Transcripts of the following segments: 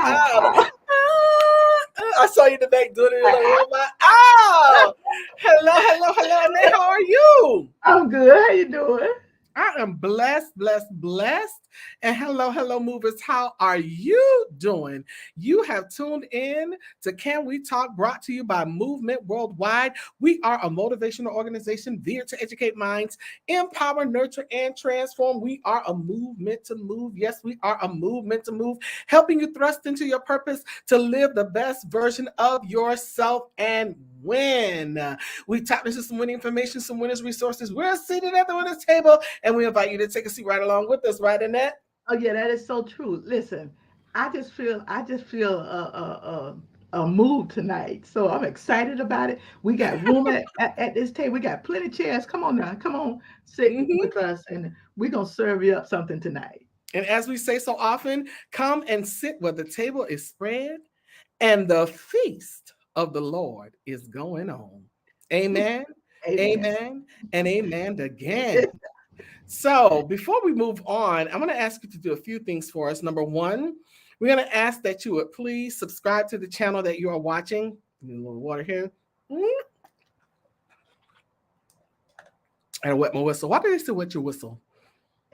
Ah, I saw you today doing it like, oh my, oh, hello, Annette, how are you? I'm good. How you doing? I am blessed. And hello, movers. How are you doing? You have tuned in to Can We Talk, brought to you by Movement Worldwide. We are a motivational organization veered to educate minds, empower, nurture, and transform. We are a movement to move. Yes, we are a movement to move, helping you thrust into your purpose to live the best version of yourself and win. We tap into some winning information, some winners resources. We're seated at the winners table, and we invite you to take a seat right along with us, right, Annette? Oh yeah, that is so true. Listen, I just feel a move tonight, so I'm excited about it. We got room at this table. We got plenty of chairs. Come on now, come on, sit Mm-hmm. with us, and we're gonna serve you up something tonight. And as we say so often, come and sit where the table is spread and the feast of the Lord is going on. Amen, Amen. amen, and amen again. So before we move on, I'm going to ask you to do a few things for us. Number one, we're going to ask that you would please subscribe to the channel that you are watching. Give me a little water here. And wet my whistle. Why did they say wet your whistle?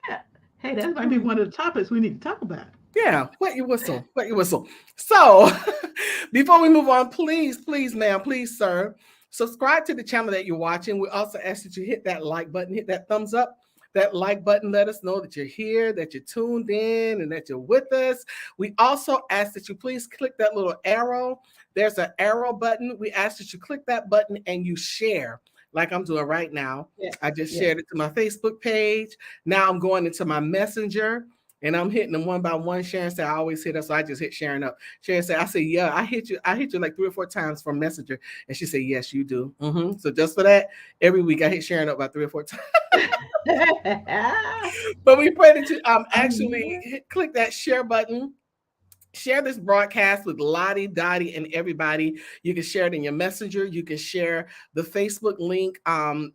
Yeah. Hey, that might be one of the topics we need to talk about. Yeah, wet your whistle, wet your whistle. So before we move on, please, ma'am, please, sir, subscribe to the channel that you're watching. We also ask that you hit that like button, hit that thumbs up. That like button, let us know that you're here, that you're tuned in, and that you're with us. We also ask that you please click that little arrow. There's an arrow button. We ask that you click that button and you share, like I'm doing right now. Yes, I just yes. shared it to my Facebook page. Now I'm going into my messenger. And I'm hitting them one by one. Sharon said, I always hit her, so I just hit Sharon up. Sharon said, I said, yeah, I hit you like 3 or 4 times from Messenger. And she said, yes, you do. So just for that, every week I hit Sharon up about 3 or 4 times. But we pray that you actually click that share button. Share this broadcast with Lottie, Dottie, and everybody. You can share it in your messenger. You can share the Facebook link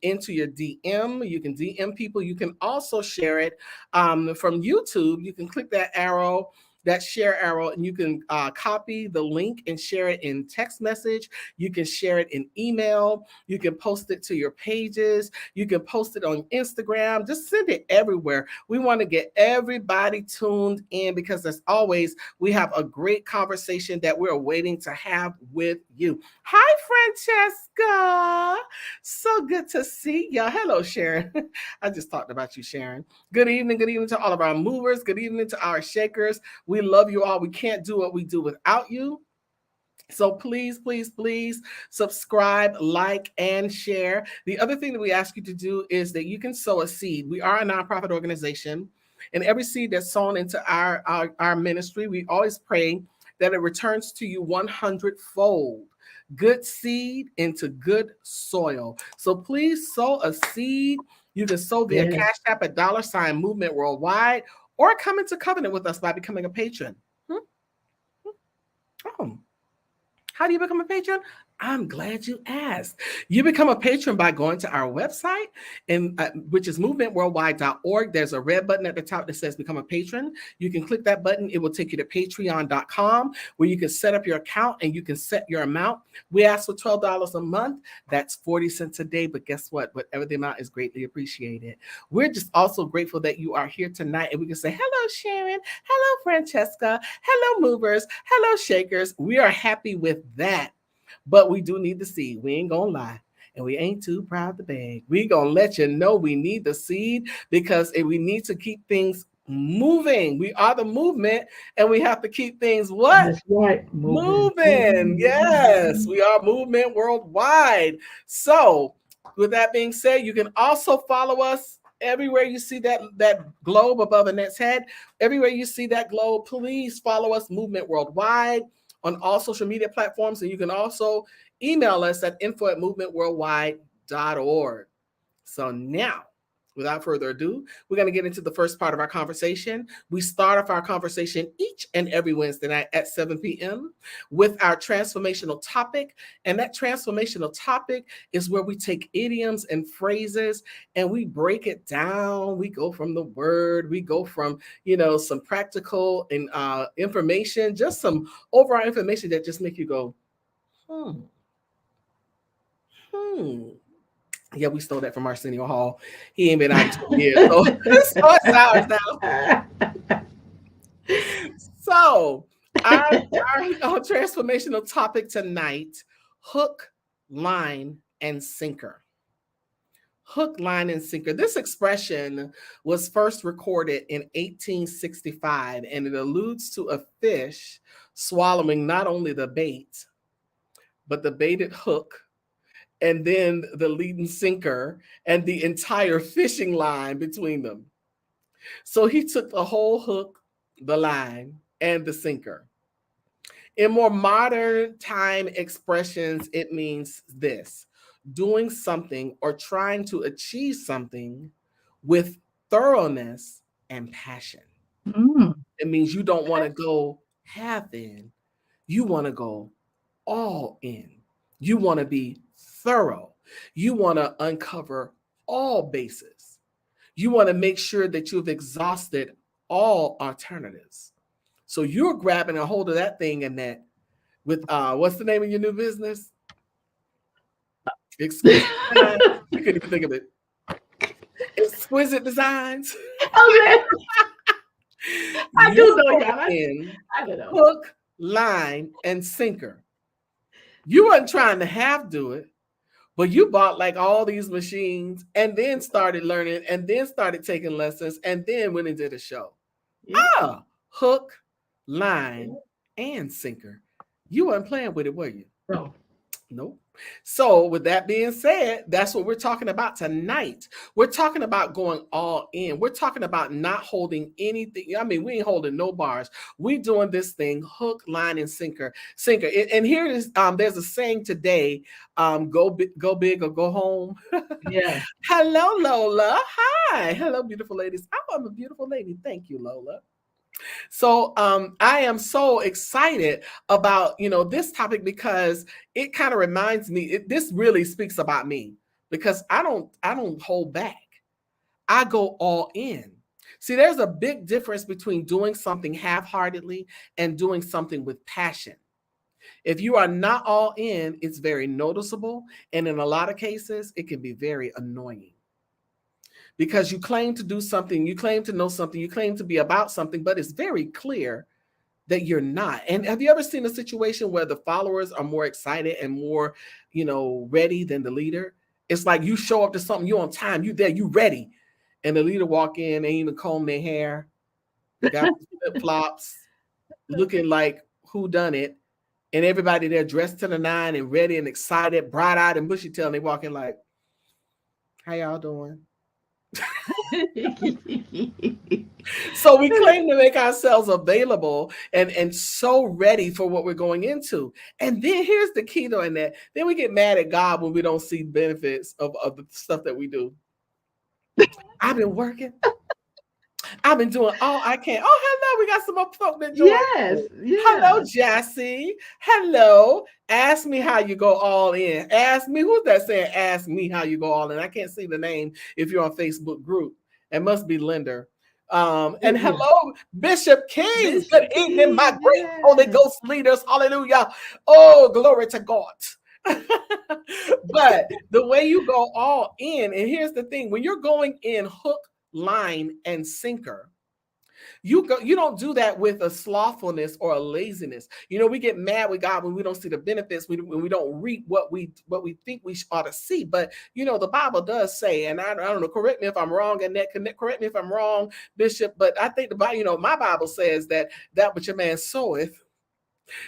into your DM. You can DM people. You can also share it from YouTube. You can click that arrow, that share arrow, and you can copy the link and share it in text message. You can share it in email. You can post it to your pages. You can post it on Instagram. Just send it everywhere. We want to get everybody tuned in because, as always, we have a great conversation that we're waiting to have with you. Hi, Francesca. So good to see you. Hello, Sharon. I just talked about you, Sharon. Good evening to all of our movers. Good evening to our shakers. We love you all. We can't do what we do without you. So please subscribe, like, and share. The other thing that we ask you to do is that you can sow a seed. We are a nonprofit organization, and every seed that's sown into our ministry, we always pray that it returns to you 100-fold. Good seed into good soil. So please sow a seed. You can sow via Yes. Cash App at $Movement Worldwide, or come into covenant with us by becoming a patron. Oh. How do you become a patron? I'm glad you asked. You become a patron by going to our website, and which is movementworldwide.org. There's a red button at the top that says become a patron. You can click that button. It will take you to patreon.com, where you can set up your account and you can set your amount. We ask for $12 a month. That's 40 cents a day. But guess what? Whatever the amount is greatly appreciated. We're just also grateful that you are here tonight, and we can say, hello, Sharon. Hello, Francesca. Hello, movers. Hello, shakers. We are happy with that. But we do need the seed. We ain't gonna lie. And we ain't too proud to beg. We gonna let you know we need the seed because we need to keep things moving. We are the movement, and we have to keep things what? That's right. Moving. Yes, we are Movement Worldwide. So with that being said, you can also follow us everywhere you see that globe above Annette's head. Everywhere you see that globe, please follow us, Movement Worldwide, on all social media platforms. And you can also email us at info@movementworldwide.org. So now Without further ado, we're going to get into the first part of our conversation. We start off our conversation each and every Wednesday night at 7 p.m. with our transformational topic. And that transformational topic is where we take idioms and phrases and we break it down. We go from the word, we go from, some practical and information, just some overall information that just make you go, hmm. Yeah, we stole that from Arsenio Hall. He ain't been out in 20 years. So, it's ours now. So our transformational topic tonight, hook, line, and sinker. Hook, line, and sinker. This expression was first recorded in 1865, and it alludes to a fish swallowing not only the bait, but the baited hook, and then the leading sinker and the entire fishing line between them. So he took the whole hook, the line, and the sinker. In more modern time expressions, it means this: doing something or trying to achieve something with thoroughness and passion. It means you don't want to go half in, you want to go all in. You want to be thorough. You want to uncover all bases. You want to make sure that you've exhausted all alternatives. So you're grabbing a hold of that thing, Annette, with what's the name of your new business? Exquisite Designs. I couldn't even think of it. Exquisite Designs. Okay. I do know, y'all. I don't know. Hook, line, and sinker. You weren't trying to half do it, but you bought like all these machines and then started learning and then started taking lessons and then went and did a show. Yeah. Hook, line, and sinker. You weren't playing with it, were you? No. Nope. So with that being said, that's what we're talking about tonight. We're talking about going all in. We're talking about not holding anything. I mean, we ain't holding no bars. We doing this thing hook, line, and sinker. And here it is. There's a saying today, go big or go home. Yeah. Hello, Lola. Hi. Hello, beautiful ladies. Oh, I'm a beautiful lady. Thank you, Lola. So I am so excited about, this topic because it kind of reminds me, this really speaks about me because I don't hold back. I go all in. See, there's a big difference between doing something half-heartedly and doing something with passion. If you are not all in, it's very noticeable. And in a lot of cases, it can be very annoying. Because you claim to do something, you claim to know something, you claim to be about something, but it's very clear that you're not. And have you ever seen a situation where the followers are more excited and more, ready than the leader? It's like you show up to something, you on time, you there, you ready. And the leader walk in, they even comb their hair, got flip-flops, looking like who done it. And everybody there dressed to the nine and ready and excited, bright-eyed and bushy-tailed, and they walk in like, how y'all doing? So we claim to make ourselves available and so ready for what we're going into. And then here's the key though, in that then we get mad at God when we don't see benefits of the stuff that we do. I've been working. I've been doing all I can. Oh, hello. We got some more folk that joined. Yes. Hello, Jassy. Hello. Ask me how you go all in. Ask me. Who's that saying? Ask me how you go all in. I can't see the name if you're on Facebook group. It must be Linda. And hello, Bishop Keys. Good evening, my great Holy Ghost leaders. Hallelujah. Oh, glory to God. But the way you go all in, and here's the thing, when you're going in hook, line, and sinker, you don't do that with a slothfulness or a laziness. We get mad with God when we don't see the benefits, when we don't reap what we think we ought to see. But the Bible does say, and I don't know, correct me if I'm wrong, Annette, correct me if I'm wrong, Bishop, but I think the Bible, my Bible says that which a man soweth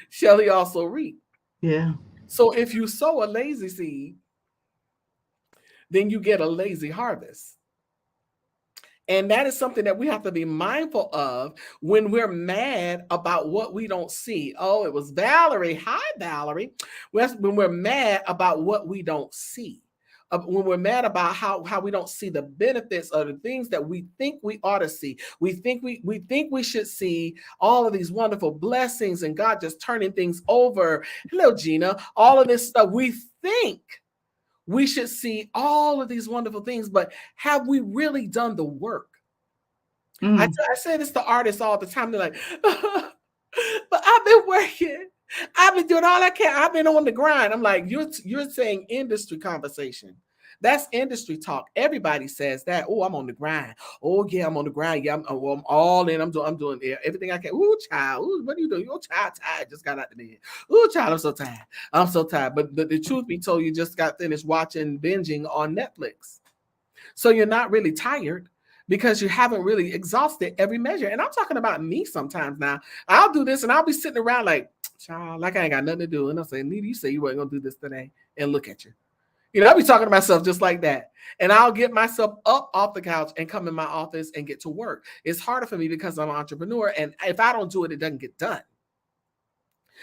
shall he also reap. Yeah. So if you sow a lazy seed, then you get a lazy harvest. And that is something that we have to be mindful of when we're mad about what we don't see. Oh, it was Valerie. Hi, Valerie. When we're mad about what we don't see. when we're mad about how we don't see the benefits of the things that we think we ought to see. We think we should see all of these wonderful blessings and God just turning things over. Hello, Gina. All of this stuff. We think we should see all of these wonderful things, but have we really done the work? I say this to artists all the time. They're like, but I've been working. I've been doing all I can. I've been on the grind. I'm like, you're saying industry conversation. That's industry talk. Everybody says that. Oh, I'm on the grind. Oh, yeah, I'm on the grind. Yeah, I'm all in. I'm doing everything I can. Ooh, child. Ooh, what are you doing? Your child tired. Just got out the bed. Ooh, child, I'm so tired. I'm so tired. But the truth be told, you just got finished watching binging on Netflix. So you're not really tired, because you haven't really exhausted every measure. And I'm talking about me sometimes now. I'll do this and I'll be sitting around like, child, like I ain't got nothing to do. And I'll say, Anita, you say you weren't going to do this today. And look at you. I'll be talking to myself just like that. And I'll get myself up off the couch and come in my office and get to work. It's harder for me because I'm an entrepreneur. And if I don't do it, it doesn't get done.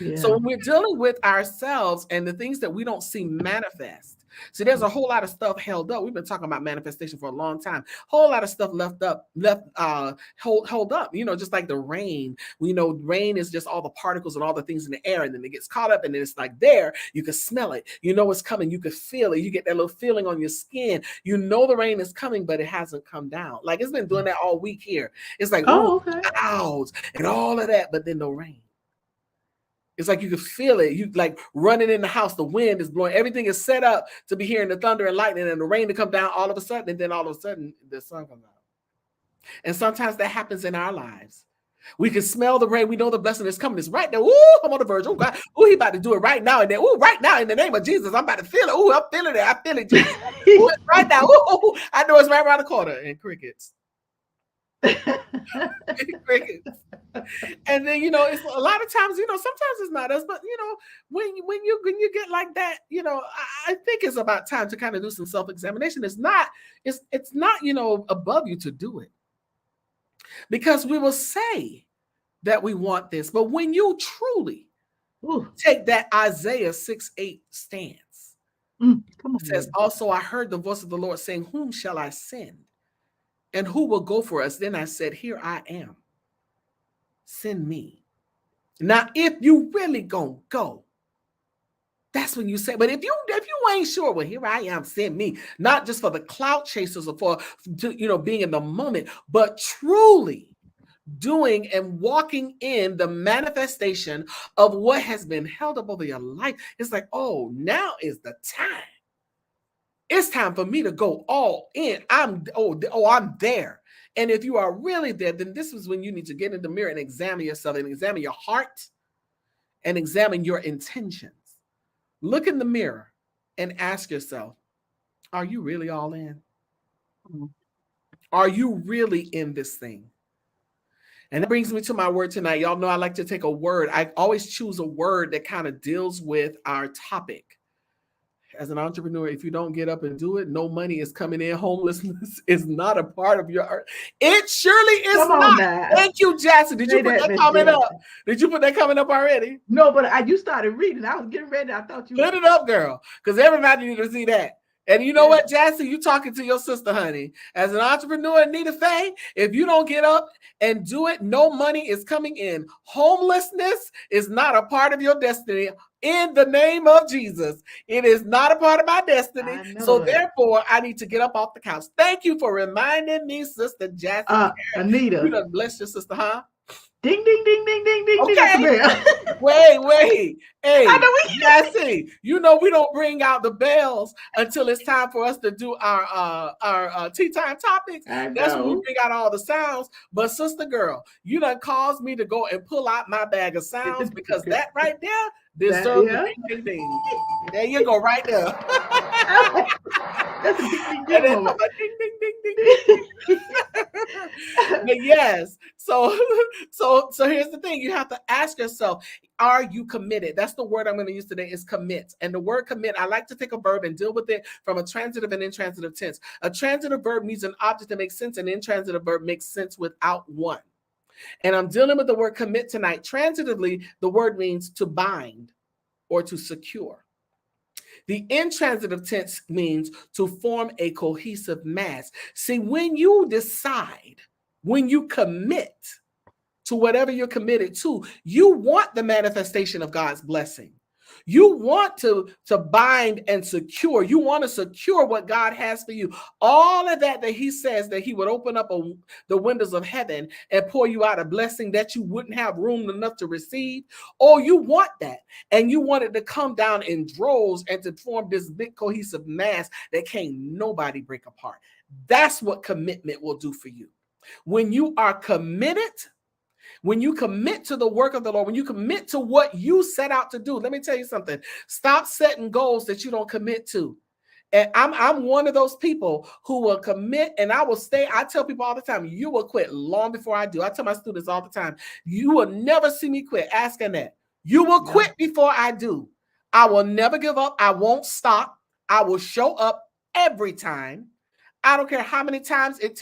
Yeah. So when we're dealing with ourselves and the things that we don't see manifest, see, there's a whole lot of stuff held up. We've been talking about manifestation for a long time. Whole lot of stuff hold up. Just like the rain. Rain is just all the particles and all the things in the air, and then it gets caught up, and then it's like there. You can smell it. It's coming. You can feel it. You get that little feeling on your skin. The rain is coming, but it hasn't come down. Like it's been doing that all week here. It's like clouds and all of that, but then no rain. It's like you can feel it. You like running in the house. The wind is blowing. Everything is set up to be hearing the thunder and lightning and the rain to come down all of a sudden. And then all of a sudden the sun comes out. And sometimes that happens in our lives. We can smell the rain. We know the blessing is coming. It's right there. Ooh, I'm on the verge. Oh, God. Ooh, he about to do it right now. And then, ooh, right now in the name of Jesus, I'm about to feel it. Ooh, I'm feeling it. I feel it. Jesus. Ooh, it's right now. Ooh, I know it's right around the corner. And crickets. Crickets. And then it's a lot of times sometimes it's not us, but when you get like that, I think it's about time to kind of do some self-examination. It's not above you to do it, because we will say that we want this, but when you truly take that Isaiah 6:8 stance, it says, also I heard the voice of the Lord saying, whom shall I send? And who will go for us? Then I said, here I am. Send me. Now, if you really gonna go, that's when you say, but if you ain't sure, well, here I am, send me. Not just for the clout chasers or for being in the moment, but truly doing and walking in the manifestation of what has been held up over your life. It's like, oh, now is the time. It's time for me to go all in. I'm there. And if you are really there, then this is when you need to get in the mirror and examine yourself and examine your heart and examine your intentions. Look in the mirror and ask yourself, are you really all in? Are you really in this thing? And that brings me to my word tonight. Y'all know I like to take a word. I always choose a word that kind of deals with our topic. As an entrepreneur, if you don't get up and do it, no money is coming in. Homelessness is not a part of your art. It surely is not. Thank you, Jackson. Did you put that comment up? Did you put that comment up already? No, but you started reading. I was getting ready. I thought you put it up, girl, because everybody needs to see that. And you know what, Jackson? You talking to your sister, honey. As an entrepreneur, Anita Faye, if you don't get up and do it, no money is coming in. Homelessness is not a part of your destiny. In the name of Jesus, it is not a part of my destiny. So therefore, I need to get up off the couch. Thank you for reminding me, Sister Jackson. Anita. You done blessed your sister, huh? Ding, ding, ding, ding, ding, ding. Okay. Wait. Hey, Jesse, we don't bring out the bells until it's time for us to do our tea time topics. That's when we bring out all the sounds. But sister girl, you done caused me to go and pull out my bag of sounds, because that right there deserves ding, ding, ding. There you go, right there. That's a ding, ding, ding moment. Ding, ding, ding, ding, ding. But yes, so here's the thing. You have to ask yourself, are you committed? That's the word I'm going to use today, is commit. And the word commit, I like to take a verb and deal with it from a transitive and intransitive tense. A transitive verb needs an object to make sense. An intransitive verb makes sense without one. And I'm dealing with the word commit tonight. Transitively, the word means to bind or to secure. The intransitive tense means to form a cohesive mass. See, when you decide, when you commit to whatever you're committed to, you want the manifestation of God's blessing. You want to bind and secure. You want to secure what God has for you. All of that he says that he would open up the windows of heaven and pour you out a blessing that you wouldn't have room enough to receive. Oh, you want that. And you want it to come down in droves and to form this big cohesive mass that can't nobody break apart. That's what commitment will do for you. When you are committed, when you commit to the work of the Lord, when you commit to what you set out to do, let me tell you something. Stop setting goals that you don't commit to. And I'm one of those people who will commit, and I will stay. I tell people all the time, you will quit long before I do. I tell my students all the time, you will never see me quit. Ask Annette. You will quit before I do. I will never give up. I won't stop. I will show up every time. I don't care how many times it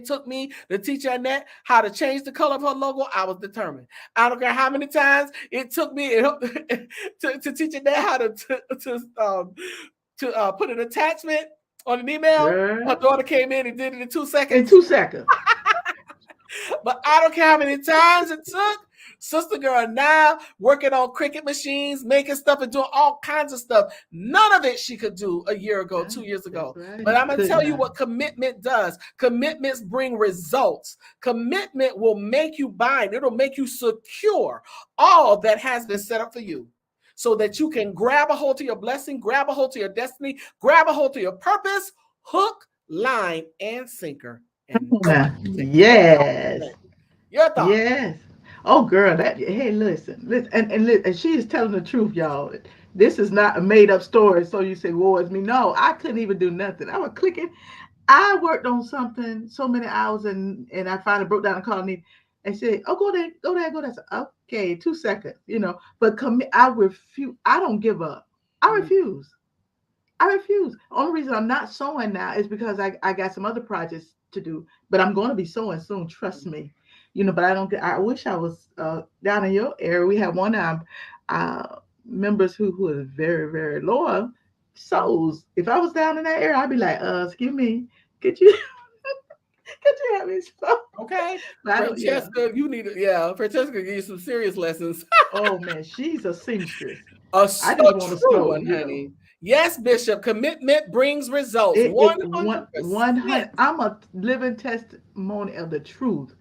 took me to teach Annette how to change the color of her logo. I was determined. I don't care how many times it took me to teach Annette how to put an attachment on an email. Her daughter came in and did it in 2 seconds. In 2 seconds. But I don't care how many times it took. Sister girl now working on cricket machines, making stuff and doing all kinds of stuff. None of it she could do a year ago, 2 years ago. Right. But I'm going to tell you what commitment does. Commitments bring results. Commitment will make you bind. It'll make you secure all that has been set up for you so that you can grab a hold to your blessing, grab a hold to your destiny, grab a hold to your purpose, hook, line, and sinker. And yes. Your thought. Yes. Oh, girl, hey, listen, and she is telling the truth, y'all. This is not a made-up story, so you say, woe is me. No, I couldn't even do nothing. I was clicking. I worked on something so many hours, and I finally broke down and called Anita and said, oh, go there. I said, okay, 2 seconds, But I refuse. I don't give up. I refuse. The only reason I'm not sewing now is because I got some other projects to do, but I'm going to be sewing soon, trust me. But I wish I was down in your area. We have one of our members who is very, very loyal, sews. If I was down in that area, I'd be like, excuse me, could you have me sew? Okay. Francesca, you need to, Francesca give you some serious lessons. Oh man, she's a seamstress. I just want to sew one, honey. Yes, Bishop, commitment brings results. 100%. I'm a living testimony of the truth.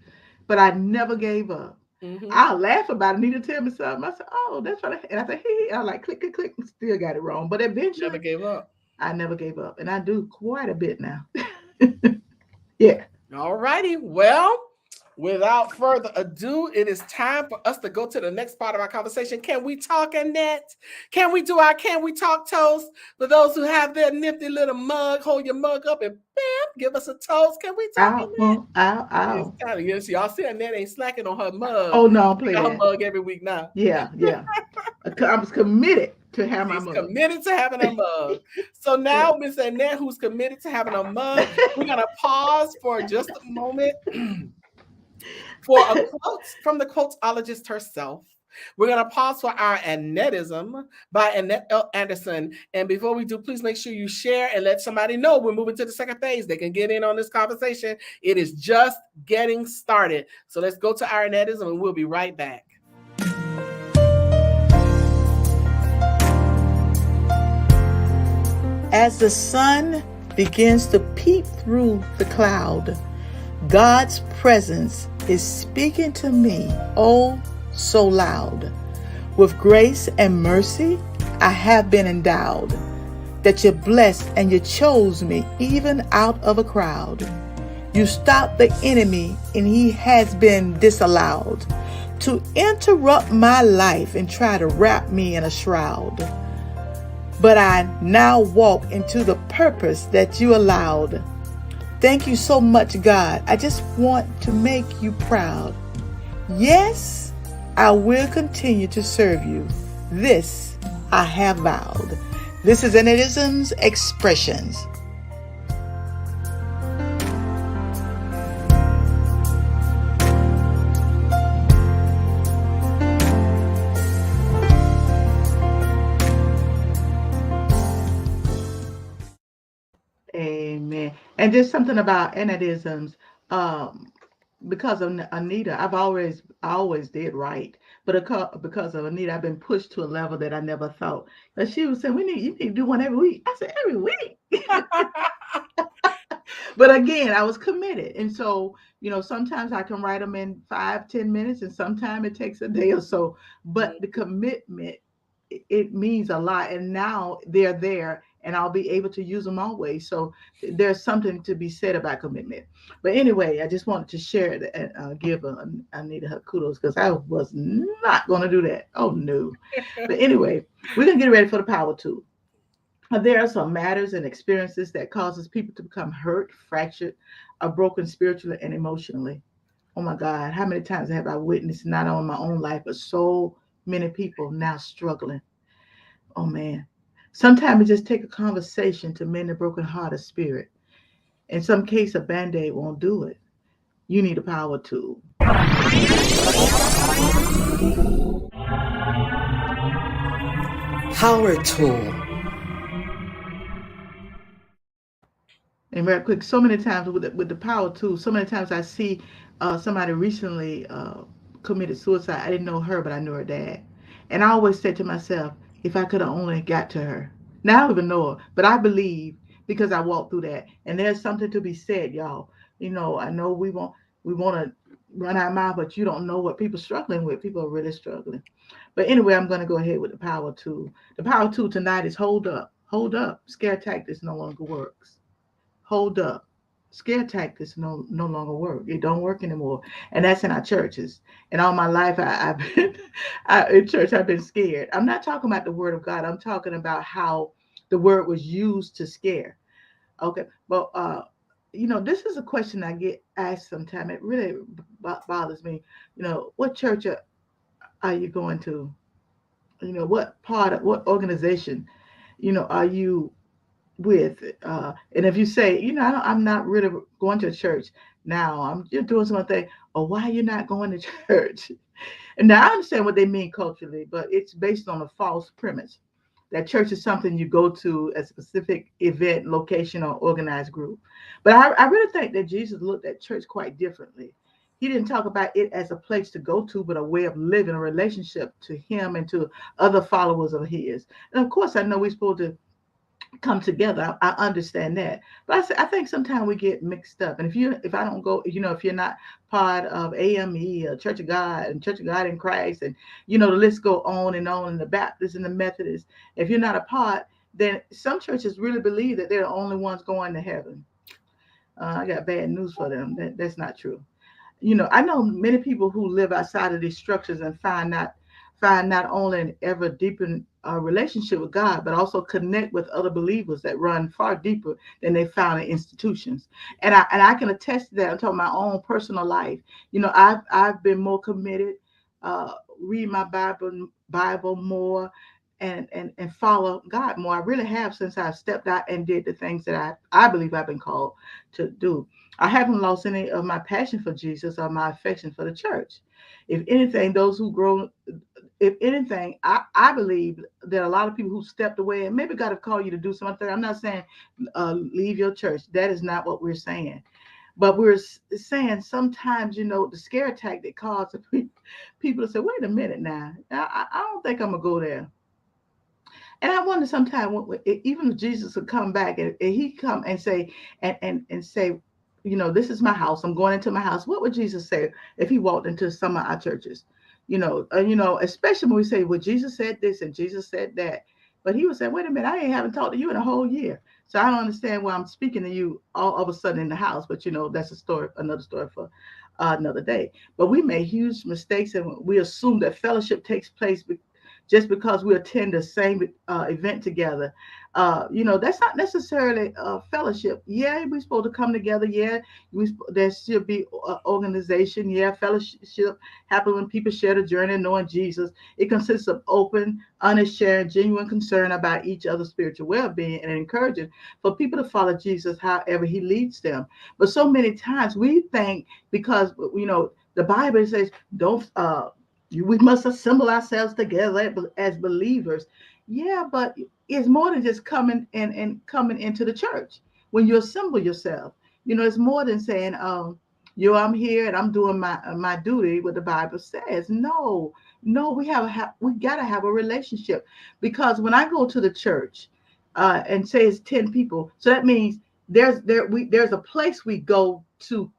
But I never gave up. Mm-hmm. I'll laugh about it. Anita tell me something. I said, oh, that's what and I said, hey, I like click, still got it wrong. But eventually never gave up. I never gave up. And I do quite a bit now. Yeah. All righty. Well, without further ado, it is time for us to go to the next part of our conversation. Can we talk, Annette? Can we do our Can We Talk toast? For those who have their nifty little mug, hold your mug up and bam, give us a toast. Can we talk, Annette? Ow. Yes, y'all see Annette ain't slacking on her mug. Oh, no, I'm playing her mug every week now. Yeah. I was committed to have my mug. Committed to having a mug. So now, Miss Annette, who's committed to having a mug, we're going to pause for just a moment. For a quote from the quoteologist herself, we're going to pause for our Annettism by Annette L. Anderson. And before we do, please make sure you share and let somebody know we're moving to the second phase. They can get in on this conversation. It is just getting started. So let's go to our Annettism and we'll be right back. As the sun begins to peep through the cloud, God's presence is speaking to me, oh, so loud. With grace and mercy, I have been endowed, that you blessed and you chose me even out of a crowd. You stopped the enemy and he has been disallowed to interrupt my life and try to wrap me in a shroud. But I now walk into the purpose that you allowed. Thank you so much, God. I just want to make you proud. Yes, I will continue to serve you. This I have vowed. This is Annettism's Expressions. And just something about Annetteisms. Um, because of Anita, I always did right, but because of Anita, I've been pushed to a level that I never thought. But she was saying, you need to do one every week. I said, every week. But again, I was committed. And so, sometimes I can write them in 5, 10 minutes, and sometimes it takes a day or so. But the commitment, it means a lot. And now they're there, and I'll be able to use them always. So there's something to be said about commitment. But anyway, I just wanted to share it and give Anita her kudos, because I was not going to do that. Oh, no. But anyway, we're going to get ready for the power tool. There are some matters and experiences that causes people to become hurt, fractured, or broken spiritually and emotionally. Oh my God, how many times have I witnessed, not only my own life, but so many people now struggling? Oh man. Sometimes it just take a conversation to mend a broken heart or spirit. In some case, a band-aid won't do it. You need a power tool. Power tool. And very quick, so many times with the power tool, so many times I see somebody recently committed suicide. I didn't know her, but I knew her dad. And I always said to myself, if I could have only got to her. Now I don't even know her, but I believe, because I walked through that. And there's something to be said, y'all. I know we want to run our mouth, but you don't know what people are struggling with. People are really struggling. But anyway, I'm going to go ahead with the power tool. The power tool tonight is hold up. Hold up. Scare tactics no longer works. Hold up. Scare tactics no longer work. It don't work anymore. And that's in our churches. And all my life, I've been in church, I've been scared. I'm not talking about the word of God. I'm talking about how the word was used to scare. Okay. Well, this is a question I get asked sometimes. It really bothers me. What church are you going to? What organization, are you with? And if you say, I'm not really going to church now, I'm just doing something, or why are you not going to church? And now I understand what they mean culturally, but it's based on a false premise that church is something you go to a specific event, location, or organized group. But I really think that Jesus looked at church quite differently. He didn't talk about it as a place to go to, but a way of living, a relationship to him and to other followers of his. And of course, I know we're supposed to come together. I understand that, but I think sometimes we get mixed up. And if I don't go, if you're not part of AME, Church of God, and Church of God in Christ, and the list go on and on, and the Baptists and the Methodists, if you're not a part, then some churches really believe that they're the only ones going to heaven. I got bad news for them. That's not true. I know many people who live outside of these structures and find not only an ever deepen relationship with God, but also connect with other believers that run far deeper than they found in institutions. And I can attest to that. I'm talking my own personal life. I've been more committed, read my Bible more, and follow God more. I really have, since I stepped out and did the things that I believe I've been called to do. I haven't lost any of my passion for Jesus or my affection for the church. If anything, those who grow, if anything, I believe that a lot of people who stepped away, and maybe God have called you to do something. I'm not saying leave your church. That is not what we're saying. But we're saying sometimes, the scare tactic causes people to say, wait a minute now, I don't think I'm going to go there. And I wonder sometimes, even if Jesus would come back and he come and say, and say, this is my house. I'm going into my house. What would Jesus say if he walked into some of our churches? Especially when we say, well, Jesus said this and Jesus said that. But he would say, wait a minute, I ain't haven't talked to you in a whole year. So I don't understand why I'm speaking to you all of a sudden in the house. But, that's another story for another day. But we make huge mistakes, and we assume that fellowship takes place just because we attend the same event together. That's not necessarily fellowship. Yeah, we're supposed to come together. Yeah, there should be organization. Yeah, fellowship happens when people share the journey knowing Jesus. It consists of open, honest sharing, genuine concern about each other's spiritual well-being, and encouraging for people to follow Jesus however he leads them. But so many times we think, because the Bible says don't we must assemble ourselves together as believers. Yeah, but it's more than just coming and coming into the church. when you assemble yourself. It's more than saying, I'm here and I'm doing my duty, what the Bible says. No, no, we gotta have a relationship, because when I go to the church, and say it's 10 people, so that means there's a place we go to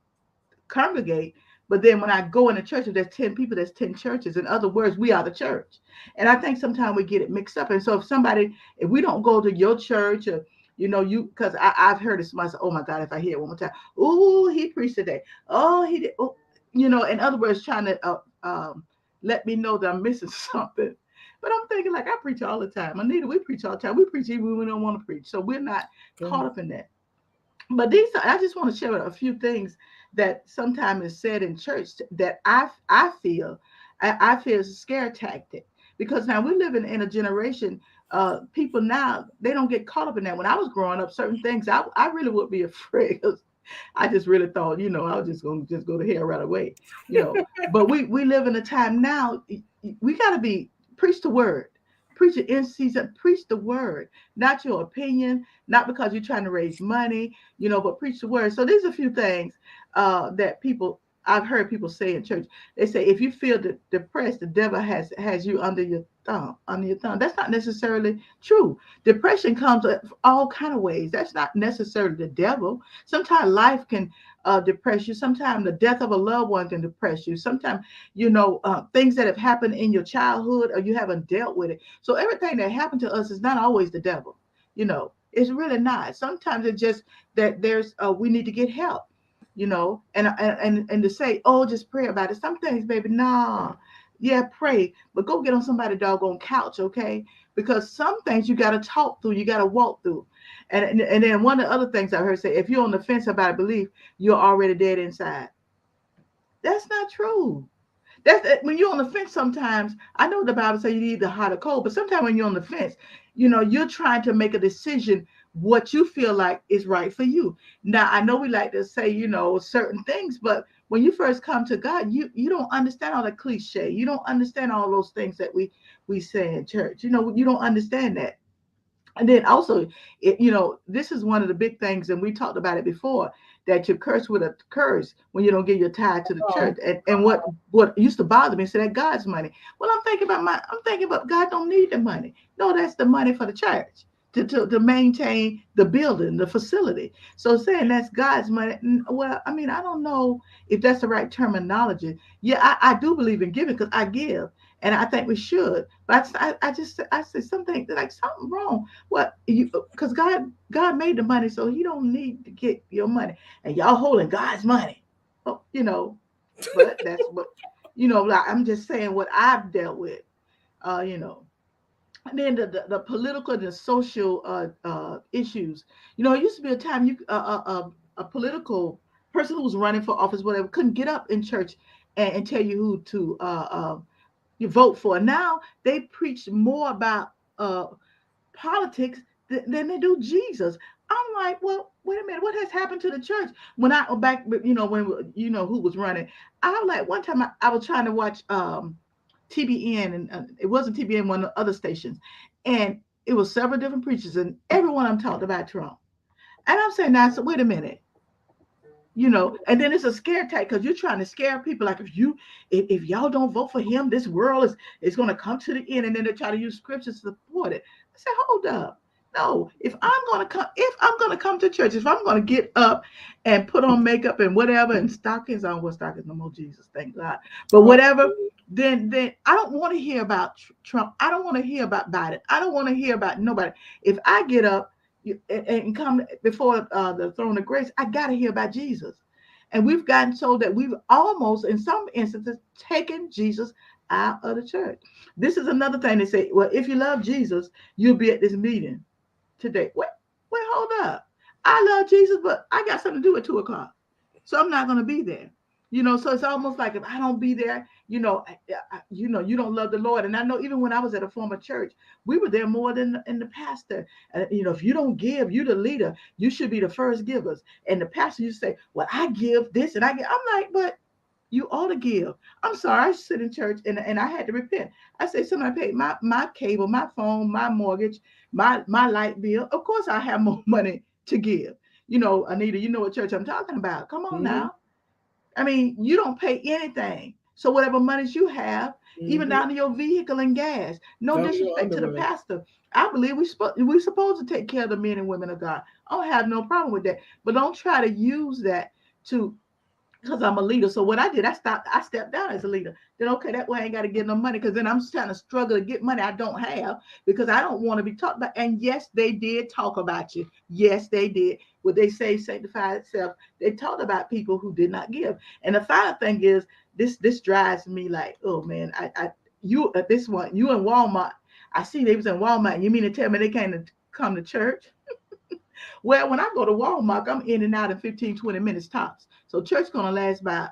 congregate. But then when I go in the church, if there's 10 people, there's 10 churches. In other words, we are the church. And I think sometimes we get it mixed up. And so if we don't go to your church, or because I've heard it, somebody say, oh my God, if I hear it one more time, oh, he preached today. Oh, he did. Oh, in other words, trying to let me know that I'm missing something. But I'm thinking, like, I preach all the time. Anita, we preach all the time. We preach even when we don't want to preach. So we're not caught up in that. But I just want to share a few things that sometimes is said in church that I feel is a scare tactic, because now we're living in a generation, people now, they don't get caught up in that. When I was growing up, certain things I really would be afraid of. I just really thought, I was just going to just go to hell right away, but we live in a time now, we got to be, preach the word. Preach it in season, preach the word, not your opinion, not because you're trying to raise money, but preach the word. So there's a few things that I've heard people say in church. They say, if you feel depressed, the devil has you under your thumb. That's not necessarily true. Depression comes all kind of ways. That's not necessarily the devil. Sometimes life can depress you. Sometimes the death of a loved one can depress you. Sometimes, things that have happened in your childhood, or you haven't dealt with it. So everything that happened to us is not always the devil. It's really not. Sometimes it's just that we need to get help. And to say, oh, just pray about it. Some things, baby, nah, yeah, pray, but go get on somebody's doggone couch, okay? Because some things you got to talk through, you got to walk through. And then one of the other things I heard say, if you're on the fence about belief, you're already dead inside. That's not true. When you're on the fence, sometimes I know the Bible says you need the hot or cold, but sometimes when you're on the fence, you're trying to make a decision what you feel like is right for you. Now, I know we like to say, certain things, but when you first come to God, you don't understand all the cliche. You don't understand all those things that we say in church. You don't understand that. And then also, this is one of the big things, and we talked about it before, that you're cursed with a curse when you don't give your tithe to the church. And what used to bother me is that God's money. Well, I'm thinking about God don't need the money. No, that's the money for the church to maintain the building, the facility. So saying that's God's money, well, I mean, I don't know if that's the right terminology. Yeah, I do believe in giving because I give. And I think we should, but I say something like something wrong. What because God made the money, so He don't need to get your money, and y'all holding God's money. Oh, but that's what Like, I'm just saying what I've dealt with. And then the political and the social issues. It used to be a time a political person who was running for office, whatever, couldn't get up in church and tell you who to you vote for. Now they preach more about politics than they do Jesus. I'm like, well, wait a minute, what has happened to the church? When I back, when who was running, I was like, one time I was trying to watch TBN, and it wasn't TBN, one of the other stations, and it was several different preachers, and every one of them talked about Trump. And I'm saying, now, so wait a minute, and then it's a scare tactic because you're trying to scare people. Like, if y'all don't vote for him, this world is going to come to the end. And then they try to use scriptures to support it. I said, hold up. No, if I'm going to come to church, if I'm going to get up and put on makeup and whatever, and stockings, I don't wear stockings no more, Jesus, thank God. But whatever, then I don't want to hear about Trump. I don't want to hear about Biden. I don't want to hear about nobody. If I get up and come before the throne of grace, I got to hear about Jesus. And we've gotten so that we've almost, in some instances, taken Jesus out of the church. This is another thing they say, well, if you love Jesus, you'll be at this meeting today. Wait, hold up. I love Jesus, but I got something to do at 2:00. So I'm not going to be there. So it's almost like if I don't be there, you don't love the Lord. And I know even when I was at a former church, we were there more than the pastor. If you don't give, you the leader, you should be the first givers. And the pastor, you say, well, I give this and I give. I'm like, but you ought to give. I'm sorry, I sit in church and I had to repent. I say, somebody paid my cable, my phone, my mortgage, my light bill. Of course I have more money to give. Anita, you know what church I'm talking about. Come on Mm-hmm. now. I mean, you don't pay anything. So whatever monies you have, even Mm-hmm. down to your vehicle and gas, no Go to your disrespect to the underwear. pastor. I believe we supposed to take care of the men and women of God. I don't have no problem with that. But don't try to use that to because I'm a leader. So what I did, I stepped down as a leader. Then okay, that way I ain't got to get no money because then I'm trying to struggle to get money I don't have because I don't want to be talked about. And yes, they did talk about you. Yes, they did. What they say, sanctify itself. They talked about people who did not give. And the final thing is this drives me like, oh man, you this one, you in Walmart. I see they was in Walmart. You mean to tell me they can't come to church? Well, when I go to Walmart, I'm in and out in 15, 20 minutes tops. So church gonna last by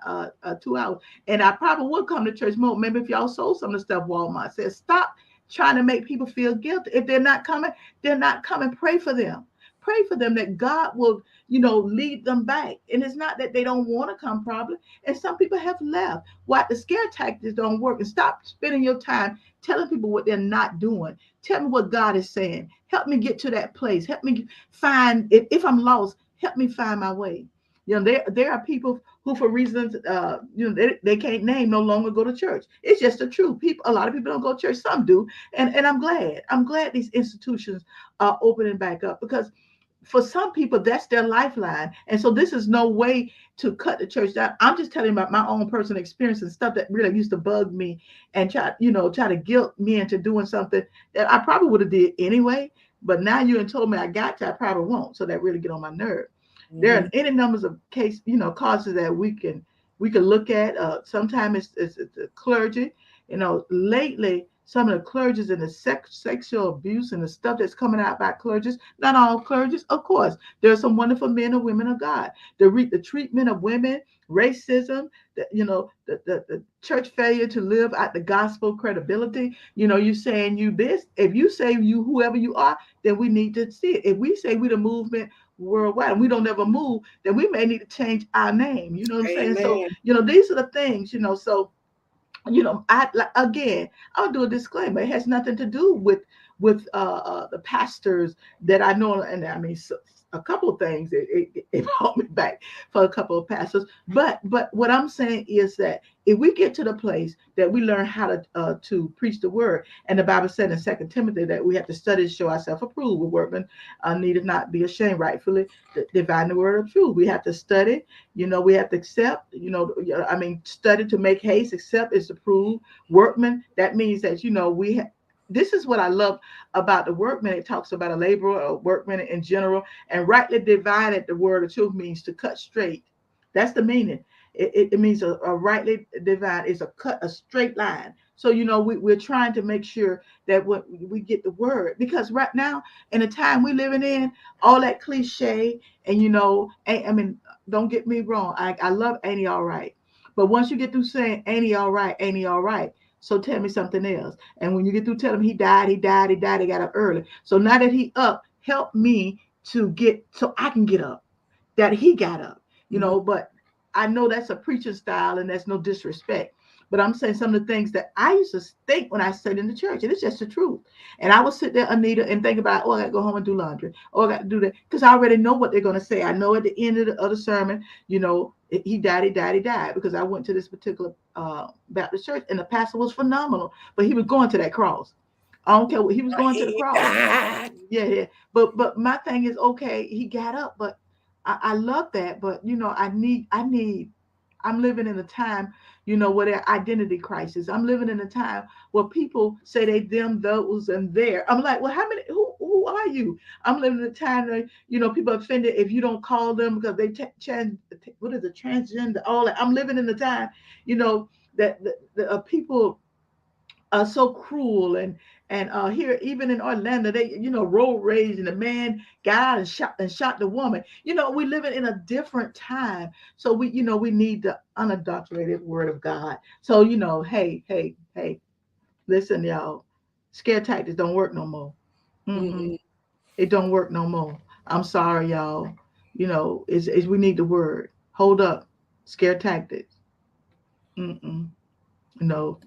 2 hours. And I probably would come to church more. Maybe if y'all sold some of the stuff Walmart says, stop trying to make people feel guilty. If they're not coming, they're not coming. Pray for them. Pray for them that God will, lead them back. And it's not that they don't want to come, probably. And some people have left. Why the scare tactics don't work. And stop spending your time telling people what they're not doing. Tell me what God is saying. Help me get to that place. Help me find if I'm lost, help me find my way. There are people who, for reasons they can't name, no longer go to church. It's just the truth. A lot of people don't go to church. Some do, and I'm glad. I'm glad these institutions are opening back up because for some people that's their lifeline, and so this is no way to cut the church down. I'm just telling about my own personal experience and stuff that really used to bug me and try to guilt me into doing something that I probably would have did anyway. But now you and told me I got to, I probably won't. So that really get on my nerve. There Mm-hmm. are any numbers of causes that we can look at. Sometimes it's the clergy. Lately some of the clergies and the sexual abuse and the stuff that's coming out by clergies. Not all clergies, of course. There are some wonderful men and women of God. The treatment of women, racism, the church failure to live out the gospel credibility. You saying you this. If you say you whoever you are, then we need to see it. If we say we the movement worldwide and we don't ever move, then we may need to change our name. You know what I'm saying? So, Amen. these are the things, so I like, again, I'll do a disclaimer. It has nothing to do with the pastors that I know, and I mean a couple of things. It brought me back for a couple of pastors, but what I'm saying is that if we get to the place that we learn how to preach the word, and the Bible said in 2 Timothy that we have to study to show ourselves approved, with workmen needed not be ashamed, rightfully divine the word of truth. We have to study. We have to accept. Study to make haste. Accept is to prove. Workman. That means that this is what I love about the workman. It talks about a laborer, a workman in general, and rightly divided. The word of truth means to cut straight. That's the meaning. It means a rightly divide is a straight line. So we're trying to make sure that when we get the word, because right now in the time we living in, all that cliche and I mean, don't get me wrong. I love Ain't He All Right, but once you get through saying Ain't He All Right, Ain't He All Right, so tell me something else. And when you get through telling him he died, he died, he died, he got up early. So now that he up, help me to get so I can get up. That he got up, Mm-hmm. but I know that's a preaching style and that's no disrespect. But I'm saying some of the things that I used to think when I sat in the church, and it's just the truth. And I would sit there, Anita, and think about, oh, I got to go home and do laundry. Oh, I got to do that. Because I already know what they're going to say. I know at the end of the sermon, he died, he died, he died. Because I went to this particular Baptist church, and the pastor was phenomenal. But he was going to that cross. I don't care what he was going to the He cross. died. Yeah, yeah. But my thing is, okay, he got up, but I love that. But I'm living in a time, where there identity crisis. I'm living in a time where people say they them, those, and there. I'm like, well, who are you? I'm living in a time that people are offended if you don't call them because they what is it, transgender, all that. I'm living in a time, that the people are so cruel and here even in Orlando they road rage and the man got out and shot the woman. We living in a different time, so we need the unadulterated word of God. So hey, listen, y'all, scare tactics don't work no more. Mm-mm. Mm-mm. It don't work no more. I'm sorry, y'all. Is we need the word. Hold up, scare tactics. Mm-mm. No.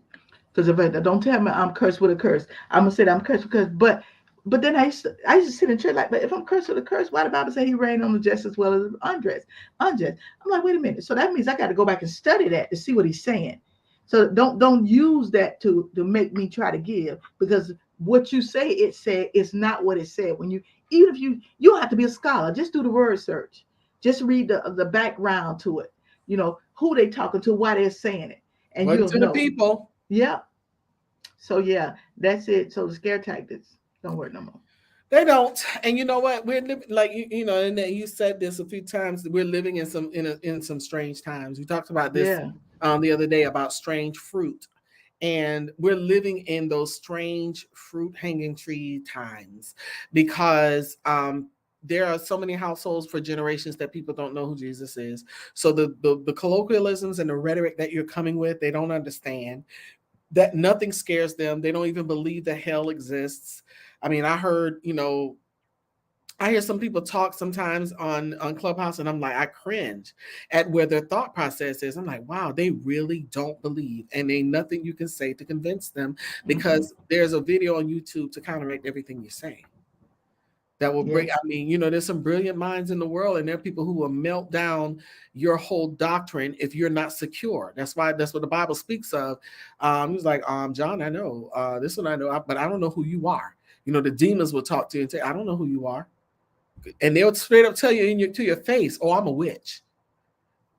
Because if I don't tell me I'm cursed with a curse, I'm gonna say that I'm cursed because, but but then I used to sit in church like, but if I'm cursed with a curse, why the Bible say he reigned on the just as well as undressed? Unjust. I'm like, wait a minute. So that means I got to go back and study that to see what he's saying. So don't use that to make me try to give, because what you say it said is not what it said. When you, even if you don't have to be a scholar, just do the word search. Just read the background to it. You know, who they talking to, why they're saying it, and Wasn't you'll to the know. people. Yeah. So yeah, that's it. So the scare tactics don't work no more. They don't. And you know what? We're living like you know, and you said this a few times. We're living in some strange times. We talked about this Yeah. the other day about strange fruit. And we're living in those strange fruit hanging tree times because there are so many households for generations that people don't know who Jesus is. So the colloquialisms and the rhetoric that you're coming with, they don't understand. That nothing scares them. They don't even believe that hell exists. I mean, I heard, you know, I hear some people talk sometimes on Clubhouse, and I'm like, I cringe at where their thought process is. I'm like, wow, they really don't believe, and ain't nothing you can say to convince them Mm-hmm. because there's a video on YouTube to counteract everything you're saying. That will Yeah. break. I mean, you know, there's some brilliant minds in the world, and there are people who will melt down your whole doctrine if you're not secure. That's what the Bible speaks of. He's like, John, I know this one, I know, but I don't know who you are. You know, the demons will talk to you and say, I don't know who you are, and they'll straight up tell you to your face, "Oh, I'm a witch."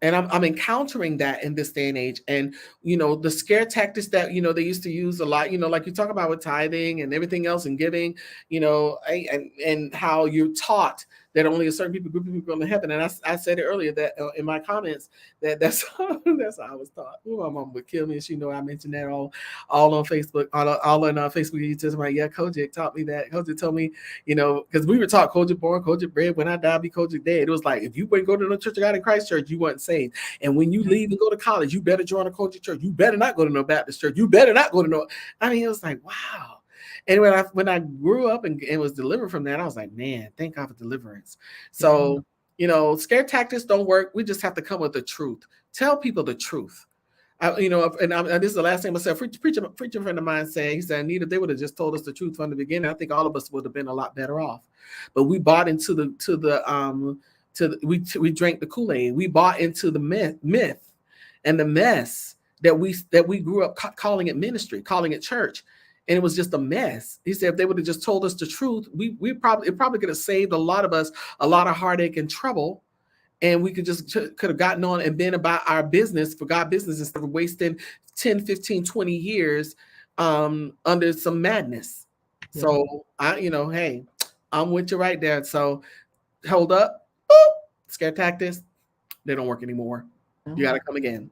And I'm encountering that in this day and age. And, you know, the scare tactics that, you know, they used to use a lot, you know, like you talk about with tithing and everything else and giving, you know, and how you're taught that only a certain group of people go to heaven. And I said it earlier that in my comments that's that's how I was taught. Ooh, my mom would kill me, and she know I mentioned that all on Facebook, all on Facebook. You just like, yeah, Kojic taught me that. Kojic told me, you know, because we were taught Kojic born, Kojic bred. When I die, be Kojic dead. It was like if you wouldn't go to the Church of God in Christ church, you weren't saved. And when you leave and go to college, you better join a Kojic church. You better not go to no Baptist church. You better not go to no. I mean, it was like, wow. And when I grew up and was delivered from that, I was like, man, thank God for deliverance. Yeah. So, you know, scare tactics don't work. We just have to come with the truth. Tell people the truth. You know, and this is the last thing I said. Preacher friend of mine said, he said, Anita, if they would have just told us the truth from the beginning, I think all of us would have been a lot better off. But we bought into we drank the Kool-Aid. We bought into the myth and the mess that we grew up calling it ministry, calling it church. And it was just a mess. He said if they would have just told us the truth, it probably could have saved a lot of us a lot of heartache and trouble. And we could have gotten on and been about our business for God business instead of wasting 10, 15, 20 years under some madness. Yeah. So hey, I'm with you right there. So hold up. Boop. Scare tactics, they don't work anymore. You got to come again.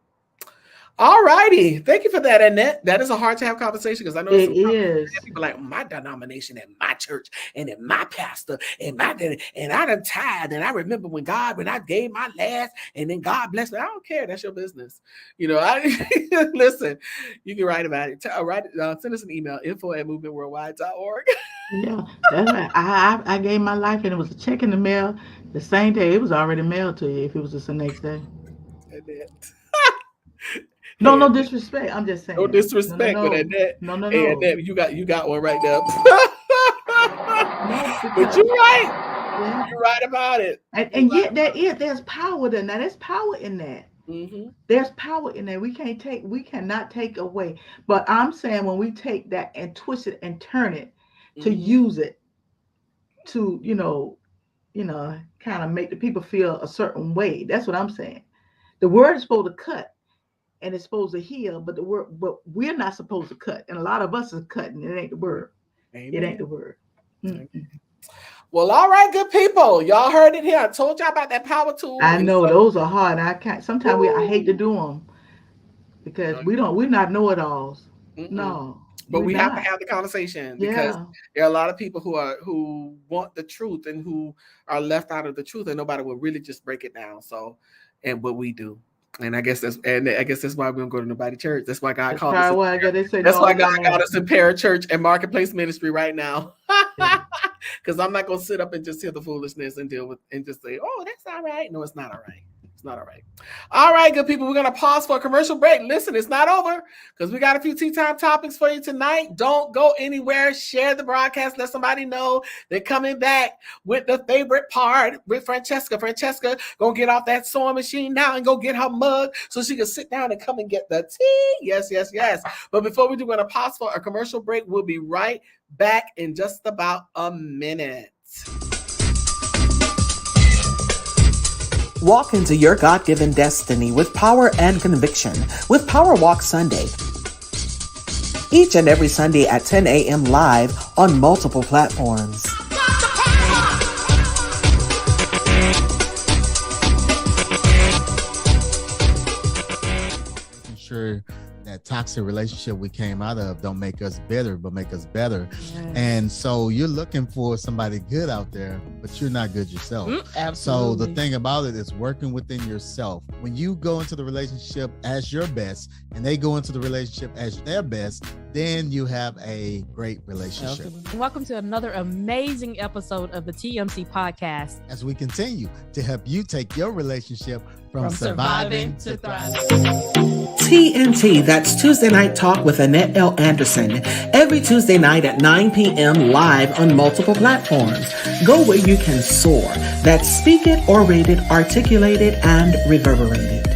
All righty. Thank you for that, Annette. That is a hard to have conversation because I know It is. people like my denomination and my church and my pastor and I done tithe and I remember when I gave my last and then God blessed me. I don't care. That's your business. You know, listen, you can write about it. Send us an email, info@movementworldwide.org. Yeah. That's right. I gave my life and it was a check in the mail the same day. It was already mailed to you if it was just the next day. Annette. No, Hey, no disrespect. I'm just no saying. No, no, disrespect, but no. Annette, No, no, hey, no. Annette, you got one right there. No, But because you're right. yeah. You're right about it. You're And right yet about there's power in that. There's power in that. it. Mm-hmm. There's power in that. We cannot take away. But I'm saying when we take that and twist it and turn it to Mm-hmm. use it to, kind of make the people feel a certain way. That's what I'm saying. The word is supposed to cut and it's supposed to heal, but we're not supposed to cut. And a lot of us are cutting. It ain't the word. It ain't the Amen. word. Amen. Mm-mm. Well, all right, good people. Y'all heard it here. I told y'all about that power tool. I And know so, those are hard. I can't. Sometimes I hate to woo, do them because no, we're not know-it-alls. mm-mm. No, But we're we have to not. have the conversation because Yeah, there are a lot of people who want the truth and who are left out of the truth, and nobody will really just break it down. So, and what we do. And I guess that's why we don't go to nobody church. That's why God that's called us. probably why I got. They say That's no, why I'm God not got married. us in parachurch and marketplace ministry right now. Yeah, Because I'm not gonna sit up and just hear the foolishness and deal with and just say, "Oh, that's all right." No, it's not all right. It's not all right. All right, good people. We're going to pause for a commercial break. Listen, it's not over because we got a few tea time topics for you tonight. Don't go anywhere. Share the broadcast. Let somebody know they're coming back with the favorite part with Francesca. Francesca going to get off that sewing machine now and go get her mug so she can sit down and come and get the tea. Yes, yes, yes. But before we do, we're going to pause for a commercial break. We'll be right back in just about a minute. Walk into your God-given destiny with power and conviction with Power Walk Sunday. Each and every Sunday at 10 a.m. live on multiple platforms. Making sure that toxic relationship we came out of don't make us bitter, but make us better. Yes. And so you're looking for somebody good out there, but you're not good yourself. Absolutely. So the thing about it is working within yourself. When you go into the relationship as your best and they go into the relationship as their best, then you have a great relationship. Welcome to another amazing episode of the TMC podcast. As we continue to help you take your relationship from surviving to thriving. TNT, that's Tuesday Night Talk with Annette L. Anderson, every Tuesday night at 9 p.m. live on multiple platforms. Go where you can soar. That's speak it, orated, articulated, and reverberated.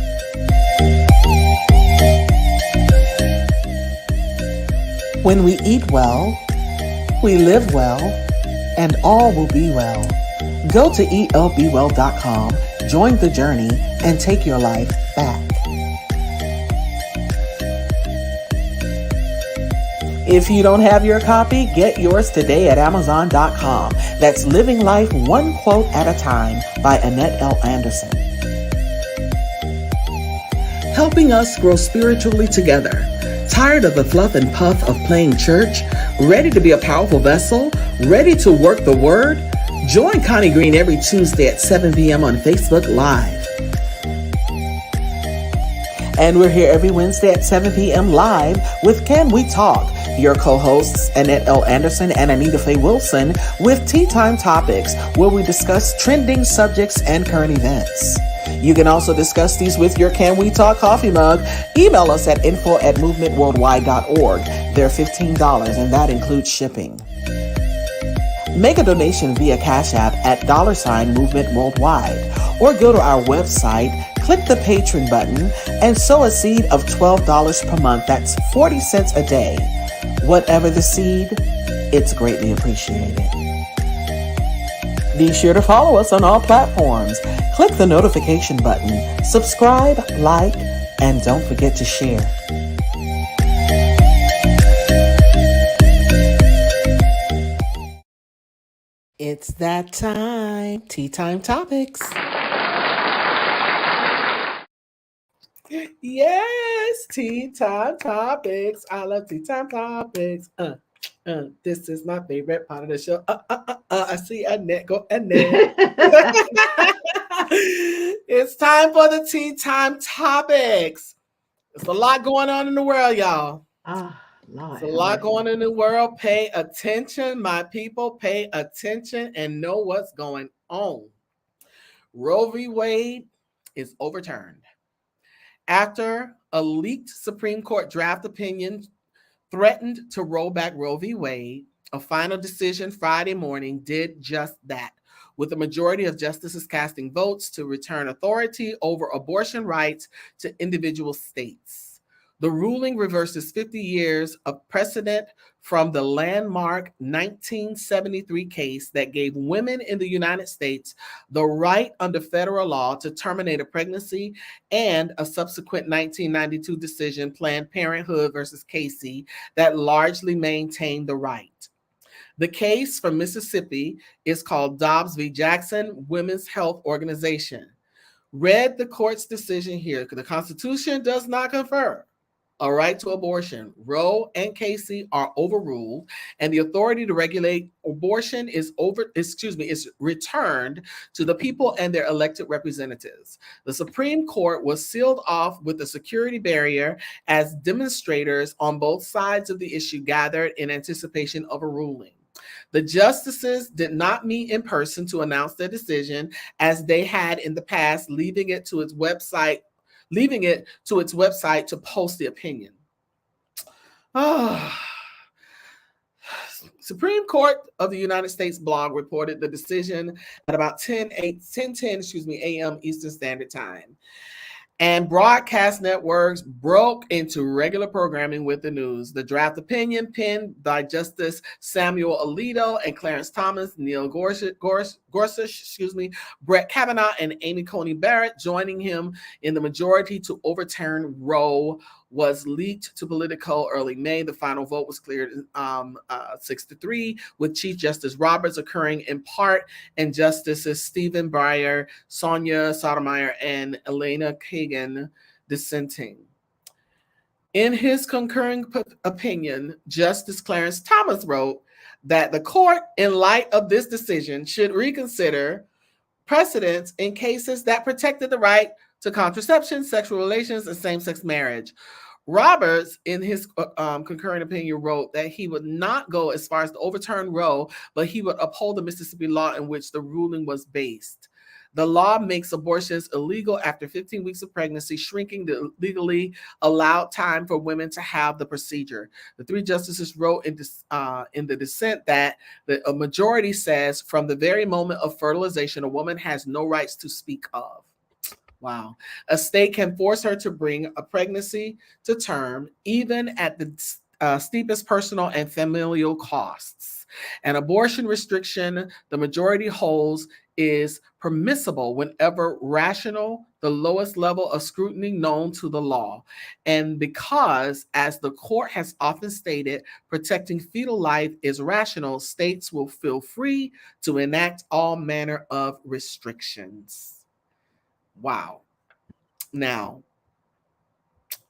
When we eat well, we live well, and all will be well. Go to elbewell.com, join the journey, and take your life back. If you don't have your copy, get yours today at Amazon.com. That's Living Life One Quote at a Time by Annette L. Anderson. Helping us grow spiritually together. Tired of the fluff and puff of playing church? Ready to be a powerful vessel? Ready to work the word? Join Connie Green every Tuesday at 7 p.m. on Facebook Live. And we're here every Wednesday at 7 p.m. live with Can We Talk? Your co-hosts, Annette L. Anderson and Anita Faye Wilson, with Tea Time Topics, where we discuss trending subjects and current events. You can also discuss these with your Can We Talk coffee mug. Email us at info@movementworldwide.org. They're $15, and that includes shipping. Make a donation via Cash App at $Movement Worldwide, or go to our website, click the Patron button, and sow a seed of $12 per month. That's 40 cents a day. Whatever the seed, it's greatly appreciated. Be sure to follow us on all platforms. Click the notification button, subscribe, like, and don't forget to share. It's that time. Tea Time Topics. Yes, Tea Time Topics. I love Tea Time Topics. This is my favorite part of the show. I see Annette. Go, Annette. It's time for the Tea Time Topics. There's a lot going on in the world, y'all. Lord, there's a lot going on in the world. Pay attention, my people. Pay attention and know what's going on. Roe v. Wade is overturned. After a leaked Supreme Court draft opinion threatened to roll back Roe v. Wade, a final decision Friday morning did just that, with the majority of justices casting votes to return authority over abortion rights to individual states. The ruling reverses 50 years of precedent from the landmark 1973 case that gave women in the United States the right under federal law to terminate a pregnancy, and a subsequent 1992 decision, Planned Parenthood versus Casey, that largely maintained the right. The case from Mississippi is called Dobbs v. Jackson Women's Health Organization. Read the court's decision here. The Constitution does not confer a right to abortion. Roe and Casey are overruled, and the authority to regulate abortion is returned to the people and their elected representatives. The Supreme Court was sealed off with a security barrier as demonstrators on both sides of the issue gathered in anticipation of a ruling. The justices did not meet in person to announce their decision as they had in the past, leaving it to its website to post the opinion. Oh. Supreme Court of the United States blog reported the decision at about 10:10 a.m. Eastern Standard Time. And broadcast networks broke into regular programming with the news. The draft opinion, penned by Justice Samuel Alito and Clarence Thomas, Neil Gorsuch, Brett Kavanaugh, and Amy Coney Barrett, joining him in the majority to overturn Roe, was leaked to Politico early May. The final vote was cleared 6-3, with Chief Justice Roberts occurring in part and Justices Stephen Breyer, Sonia Sotomayor, and Elena Kagan dissenting. In his concurring opinion, Justice Clarence Thomas wrote that the court, in light of this decision, should reconsider precedents in cases that protected the right to contraception, sexual relations, and same-sex marriage. Roberts, in his concurring opinion, wrote that he would not go as far as to overturn Roe, but he would uphold the Mississippi law in which the ruling was based. The law makes abortions illegal after 15 weeks of pregnancy, shrinking the legally allowed time for women to have the procedure. The three justices wrote in the dissent that a majority says from the very moment of fertilization, a woman has no rights to speak of. Wow. A state can force her to bring a pregnancy to term, even at the steepest personal and familial costs. An abortion restriction, the majority holds, is permissible whenever rational, the lowest level of scrutiny known to the law. And because, as the court has often stated, protecting fetal life is rational, states will feel free to enact all manner of restrictions. Wow. Now,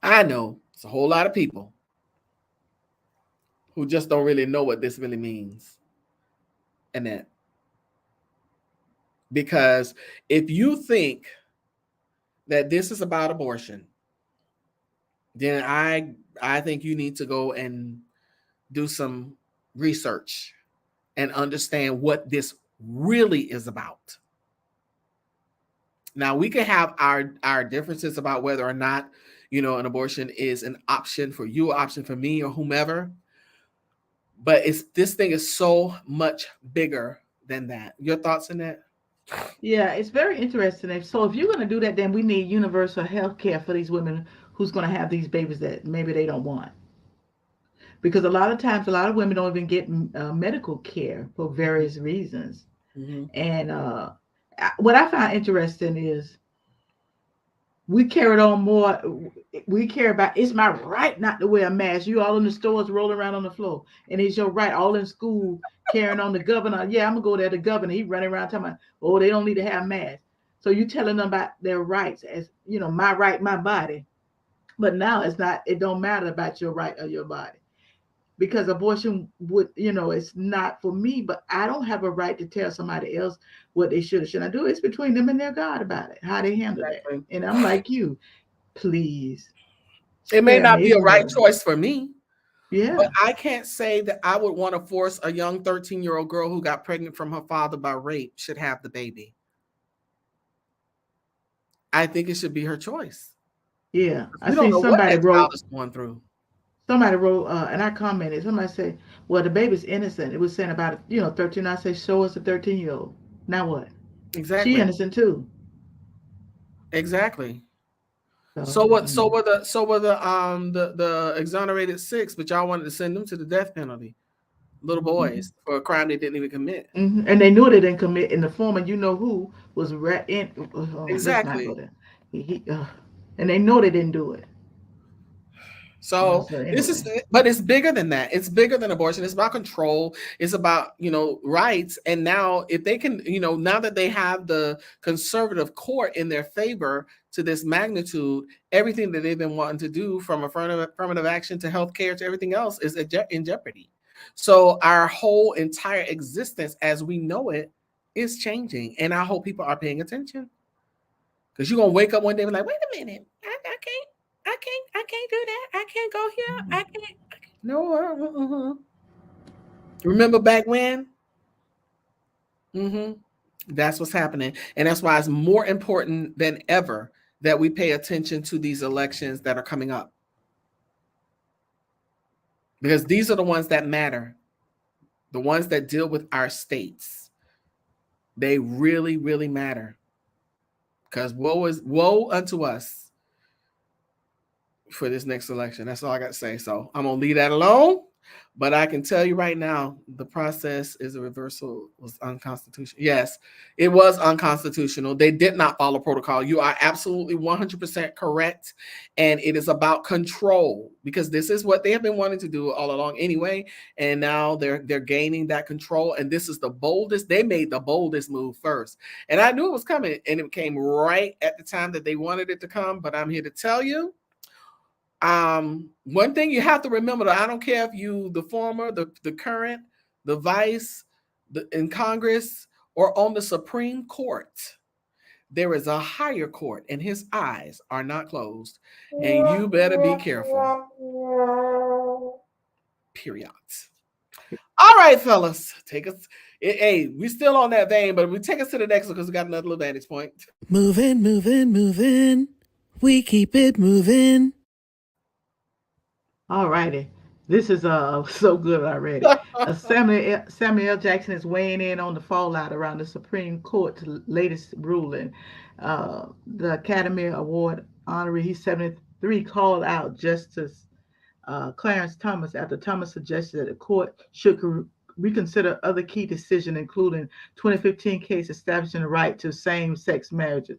I know it's a whole lot of people who just don't really know what this really means, Annette. Because if you think that this is about abortion, then I think you need to go and do some research and understand what this really is about. Now, we can have our differences about whether or not, an abortion is an option for you, an option for me, or whomever. But this thing is so much bigger than that. Your thoughts on that? Yeah, it's very interesting. So if you're going to do that, then we need universal health care for these women who's going to have these babies that maybe they don't want. Because a lot of times, a lot of women don't even get medical care for various reasons. Mm-hmm. And what I find interesting is we carry it on more. We care about, it's my right not to wear a mask. You all in the stores rolling around on the floor. And it's your right, all in school, carrying on the governor. Yeah, I'm going to go there, the governor. He running around talking about, oh, they don't need to have masks. So you telling them about their rights as, my right, my body. But now it don't matter about your right or your body. Because abortion would, it's not for me, but I don't have a right to tell somebody else what they should or should not do. It's between them and their God about it, how they handle it. And I'm like you, please. It may not be a right choice for me. Yeah. But I can't say that I would want to force a young 13-year-old girl who got pregnant from her father by rape should have the baby. I think it should be her choice. Yeah. I see somebody wrote going through. Somebody wrote, and I commented, somebody said, well, the baby's innocent. It was saying about, 13. I say, show us a 13-year-old. Now what? Exactly. She innocent too. Exactly. So were the exonerated 6, but y'all wanted to send them to the death penalty. Little boys for a crime they didn't even commit. Mm-hmm. And they knew they didn't commit in the form of who was exactly. And they know they didn't do it. So but it's bigger than that. It's bigger than abortion. It's about control. It's about, rights. And now if they can, now that they have the conservative court in their favor to this magnitude, everything that they've been wanting to do from affirmative action to healthcare to everything else is in jeopardy. So our whole entire existence as we know it is changing. And I hope people are paying attention. Because you're going to wake up one day and be like, wait a minute, I can't do that. I can't go here. I can't. No. Remember back when? That's what's happening. And that's why it's more important than ever that we pay attention to these elections that are coming up. Because these are the ones that matter. The ones that deal with our states. They really, really matter. Because woe unto us for this next election. That's all I got to say. So I'm going to leave that alone. But I can tell you right now, the process is a reversal was unconstitutional. Yes, it was unconstitutional. They did not follow protocol. You are absolutely 100% correct. And it is about control, because this is what they have been wanting to do all along anyway. And now they're gaining that control. And this is the boldest. They made the boldest move first. And I knew it was coming. And it came right at the time that they wanted it to come. But I'm here to tell you, one thing you have to remember, that I don't care if you the former, the current, the vice, in Congress, or on the Supreme Court, there is a higher court, and his eyes are not closed, and you better be careful. Period. All right, fellas, take us. Hey, we still on that vein, but we take us to the next one because we got another little vantage point. Moving. We keep it moving. All righty. This is so good already. Samuel L. Jackson is weighing in on the fallout around the Supreme Court's latest ruling. The Academy Award honoree, he's 73, called out Justice Clarence Thomas after Thomas suggested that the court should reconsider other key decisions, including 2015 case establishing the right to same-sex marriages.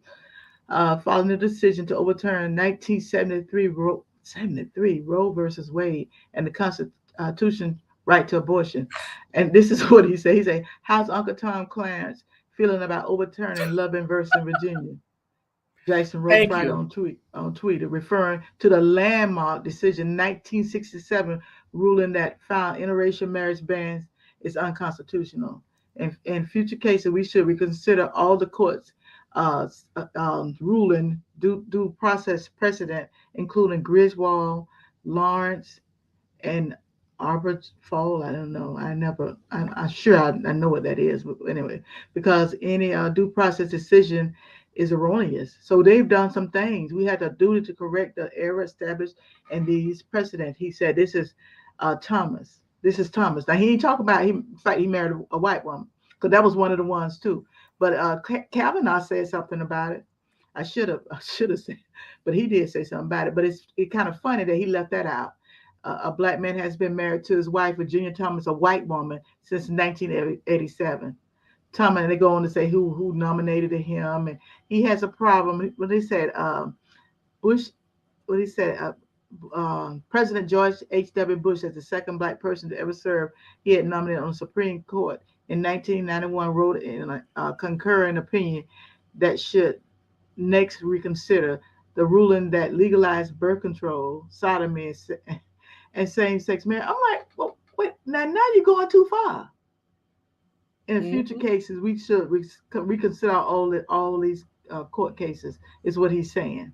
Following the decision to overturn 1973 Roe versus Wade and the Constitution right to abortion. And this is what he said. He said, how's Uncle Tom Clarence feeling about overturning Loving versus Virginia? Jackson wrote Friday on Twitter, referring to the landmark decision 1967 ruling that found interracial marriage bans is unconstitutional. In future cases, we should reconsider all the courts ruling due process precedent, including Griswold, Lawrence, and Albert Fall. I don't know. I'm sure I know what that is. But anyway, because any due process decision is erroneous. So they've done some things. We had a duty to correct the error established in these precedents. He said, this is Thomas. This is Thomas. Now, he ain't talking about, in fact, he married a white woman, because that was one of the ones too. But Kavanaugh said something about it. I should have said, but he did say something about it. But it's kind of funny that he left that out. A black man has been married to his wife, Virginia Thomas, a white woman, since 1987. Thomas, and they go on to say who nominated him, and he has a problem. What they said, Bush. What he said, President George H.W. Bush, as the second black person to ever serve, he had nominated on the Supreme Court in 1991, wrote in a concurring opinion that should next reconsider the ruling that legalized birth control, sodomy, and same-sex marriage. I'm like, well, wait, now you're going too far. In future cases, we should reconsider all these court cases, is what he's saying.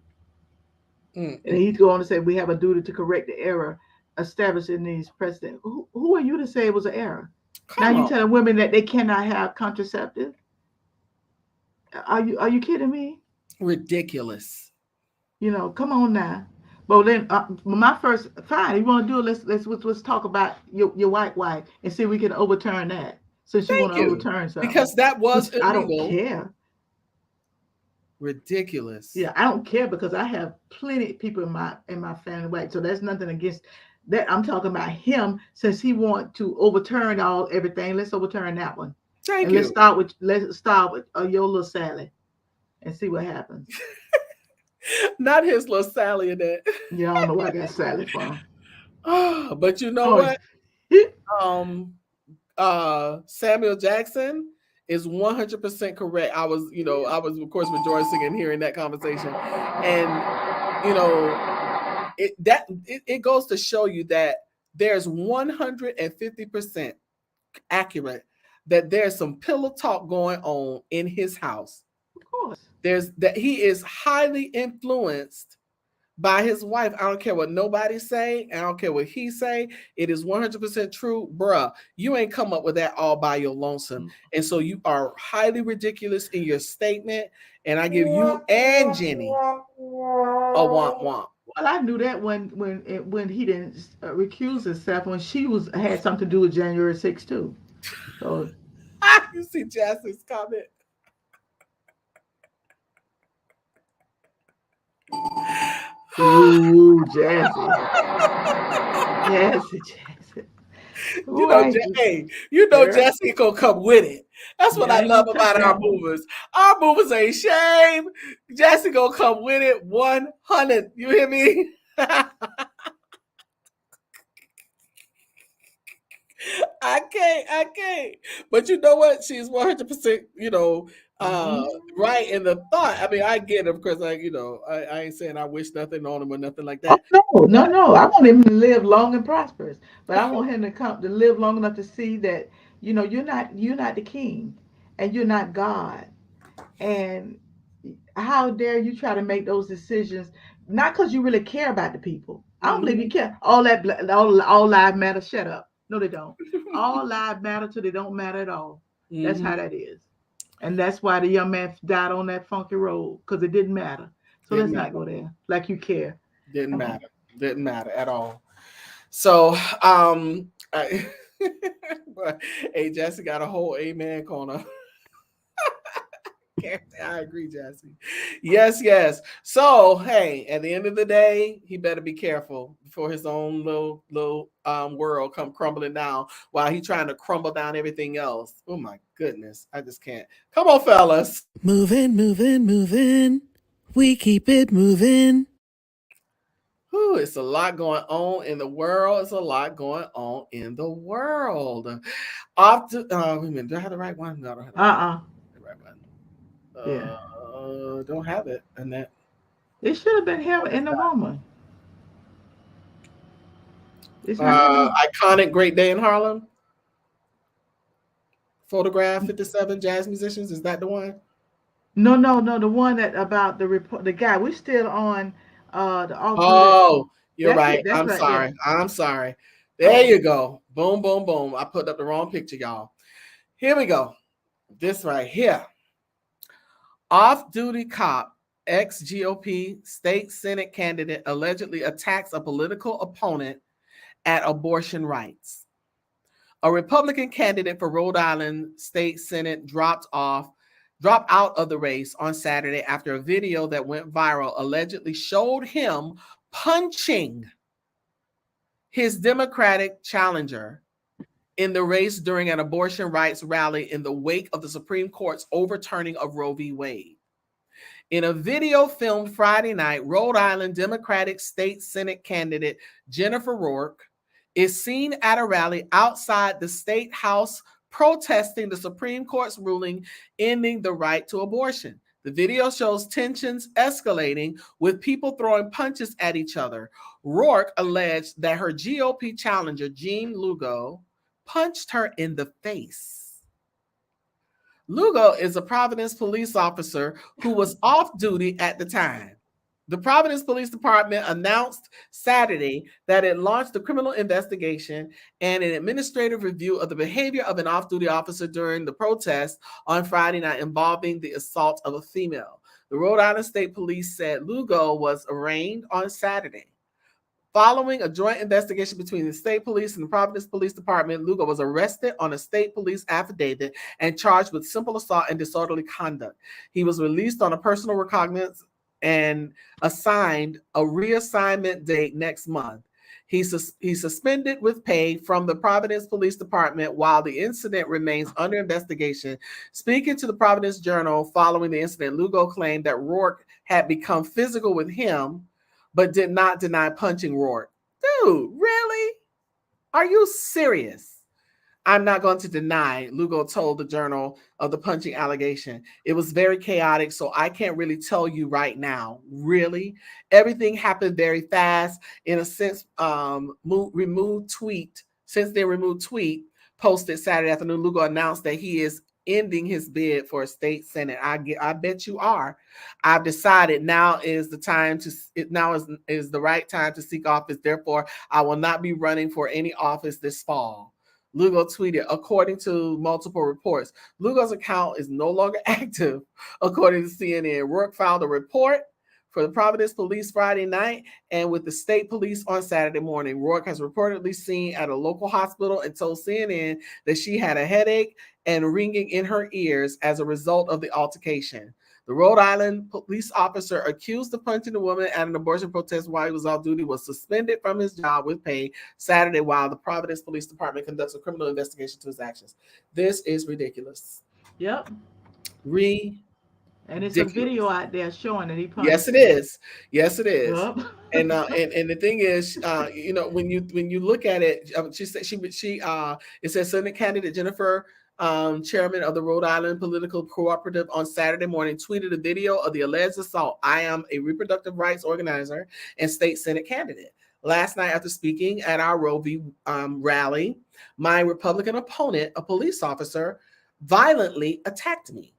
And he's going to say we have a duty to correct the error established in these precedents. Who are you to say it was an error? Now you're telling women that they cannot have contraceptive? Are you kidding me? Ridiculous. Come on now. Well, then my first, fine. If you want to do it, let's talk about your white wife and see if we can overturn that. Since you want to overturn something, because that was illegal. I don't care. Ridiculous. Yeah, I don't care, because I have plenty of people in my family white. So there's nothing against that. I'm talking about him, since he wants to overturn everything. Let's overturn that one. Thank you. Let's start with your little Sally, and see what happens. Not his little Sally in that. Yeah, I don't know where I got Sally from. But you know what? Samuel Jackson is 100% correct. I was of course rejoicing in hearing that conversation, and it goes to show you that there's 150% accurate that there's some pillow talk going on in his house. Of course, there's that he is highly influenced by his wife. I don't care what nobody say. I don't care what he say. It is 100% true. Bruh, you ain't come up with that all by your lonesome. And so you are highly ridiculous in your statement. And I give you and Jenny a womp womp. Well, I knew that when he didn't recuse himself when she had something to do with January 6th too. So You see Jassie's comment. ooh, Jassy. You know, Jesse gonna come with it. That's what I love about our movers. Our movers ain't shame. Jesse gonna come with it 100. You hear me? I can't. But you know what? She's 100%, right in the thought. I mean, I get it, of course. I ain't saying I wish nothing on him or nothing like that. Oh, no. I want him to live long and prosperous, but I want him to live long enough to see that you're not the king, and you're not God, and how dare you try to make those decisions? Not because you really care about the people. I don't believe you care. All lives matter. Shut up. No, they don't. All lives matter till they don't matter at all. That's how that is. And that's why the young man died on that funky road, because it didn't matter. So let's not go there like you care. Didn't matter at all. So, hey, Jesse got a whole amen corner. I agree, Jesse. Yes. So, hey, at the end of the day, he better be careful before his own little world come crumbling down while he's trying to crumble down everything else. Oh my goodness, I just can't. Come on, fellas. Moving. We keep it moving. Ooh, it's a lot going on in the world. Wait a minute, do I have the right one? No, I don't have the right one. Don't have it, Annette. It should have been him and the woman. Iconic Great Day in Harlem. Photograph 57 jazz musicians. Is that the one? No. The one that about the guy. We're still on the. Oh, you're right. That's I'm sorry. There you go. Boom, boom, boom. I put up the wrong picture, y'all. Here we go. This right here. Off-duty cop, ex-GOP state Senate candidate allegedly attacks a political opponent at abortion rights. A Republican candidate for Rhode Island State Senate dropped out of the race on Saturday after a video that went viral allegedly showed him punching his Democratic challenger in the race during an abortion rights rally in the wake of the Supreme Court's overturning of Roe v. Wade. In a video filmed Friday night, Rhode Island Democratic State Senate candidate Jennifer Rourke is seen at a rally outside the State House protesting the Supreme Court's ruling ending the right to abortion. The video shows tensions escalating with people throwing punches at each other. Rourke alleged that her GOP challenger, Jean Lugo, punched her in the face. Lugo is a Providence police officer who was off duty at the time. The Providence Police Department announced Saturday that it launched a criminal investigation and an administrative review of the behavior of an off-duty officer during the protest on Friday night involving the assault of a female. The Rhode Island State Police said Lugo was arraigned on Saturday. Following a joint investigation between the state police and the Providence Police Department, Lugo was arrested on a state police affidavit and charged with simple assault and disorderly conduct. He was released on a personal recognizance and assigned a reassignment date next month. He's suspended with pay from the Providence Police Department while the incident remains under investigation. Speaking to the Providence Journal following the incident, Lugo claimed that Rourke had become physical with him, but did not deny punching Rourke. Dude, really? Are you serious? I'm not going to deny, Lugo told the Journal, of the punching allegation. It was very chaotic, so I can't really tell you right now. Really? Everything happened very fast. In a sense, removed tweet posted Saturday afternoon, Lugo announced that he is ending his bid for a state senate. I bet you are. I've decided now is the time to now is the right time to seek office. Therefore, I will not be running for any office this fall. Lugo tweeted, according to multiple reports. Lugo's account is no longer active, according to CNN. Rourke filed a report for the Providence Police Friday night and with the state police on Saturday morning. Rourke has reportedly seen at a local hospital and told CNN that she had a headache and ringing in her ears as a result of the altercation. The Rhode Island police officer accused of punching the woman at an abortion protest while he was off duty was suspended from his job with pay Saturday while the Providence Police Department conducts a criminal investigation to his actions. This is ridiculous. Yep. And it's a video out there showing that he punched. Yes, it is. Yes, it is. Yep. And the thing is, you know, when you look at it, she said it says Senate candidate Jennifer, chairman of the Rhode Island Political Cooperative, on Saturday morning tweeted a video of the alleged assault. I am a reproductive rights organizer and state Senate candidate. Last night, after speaking at our Roe v. Rally, my Republican opponent, a police officer, violently attacked me.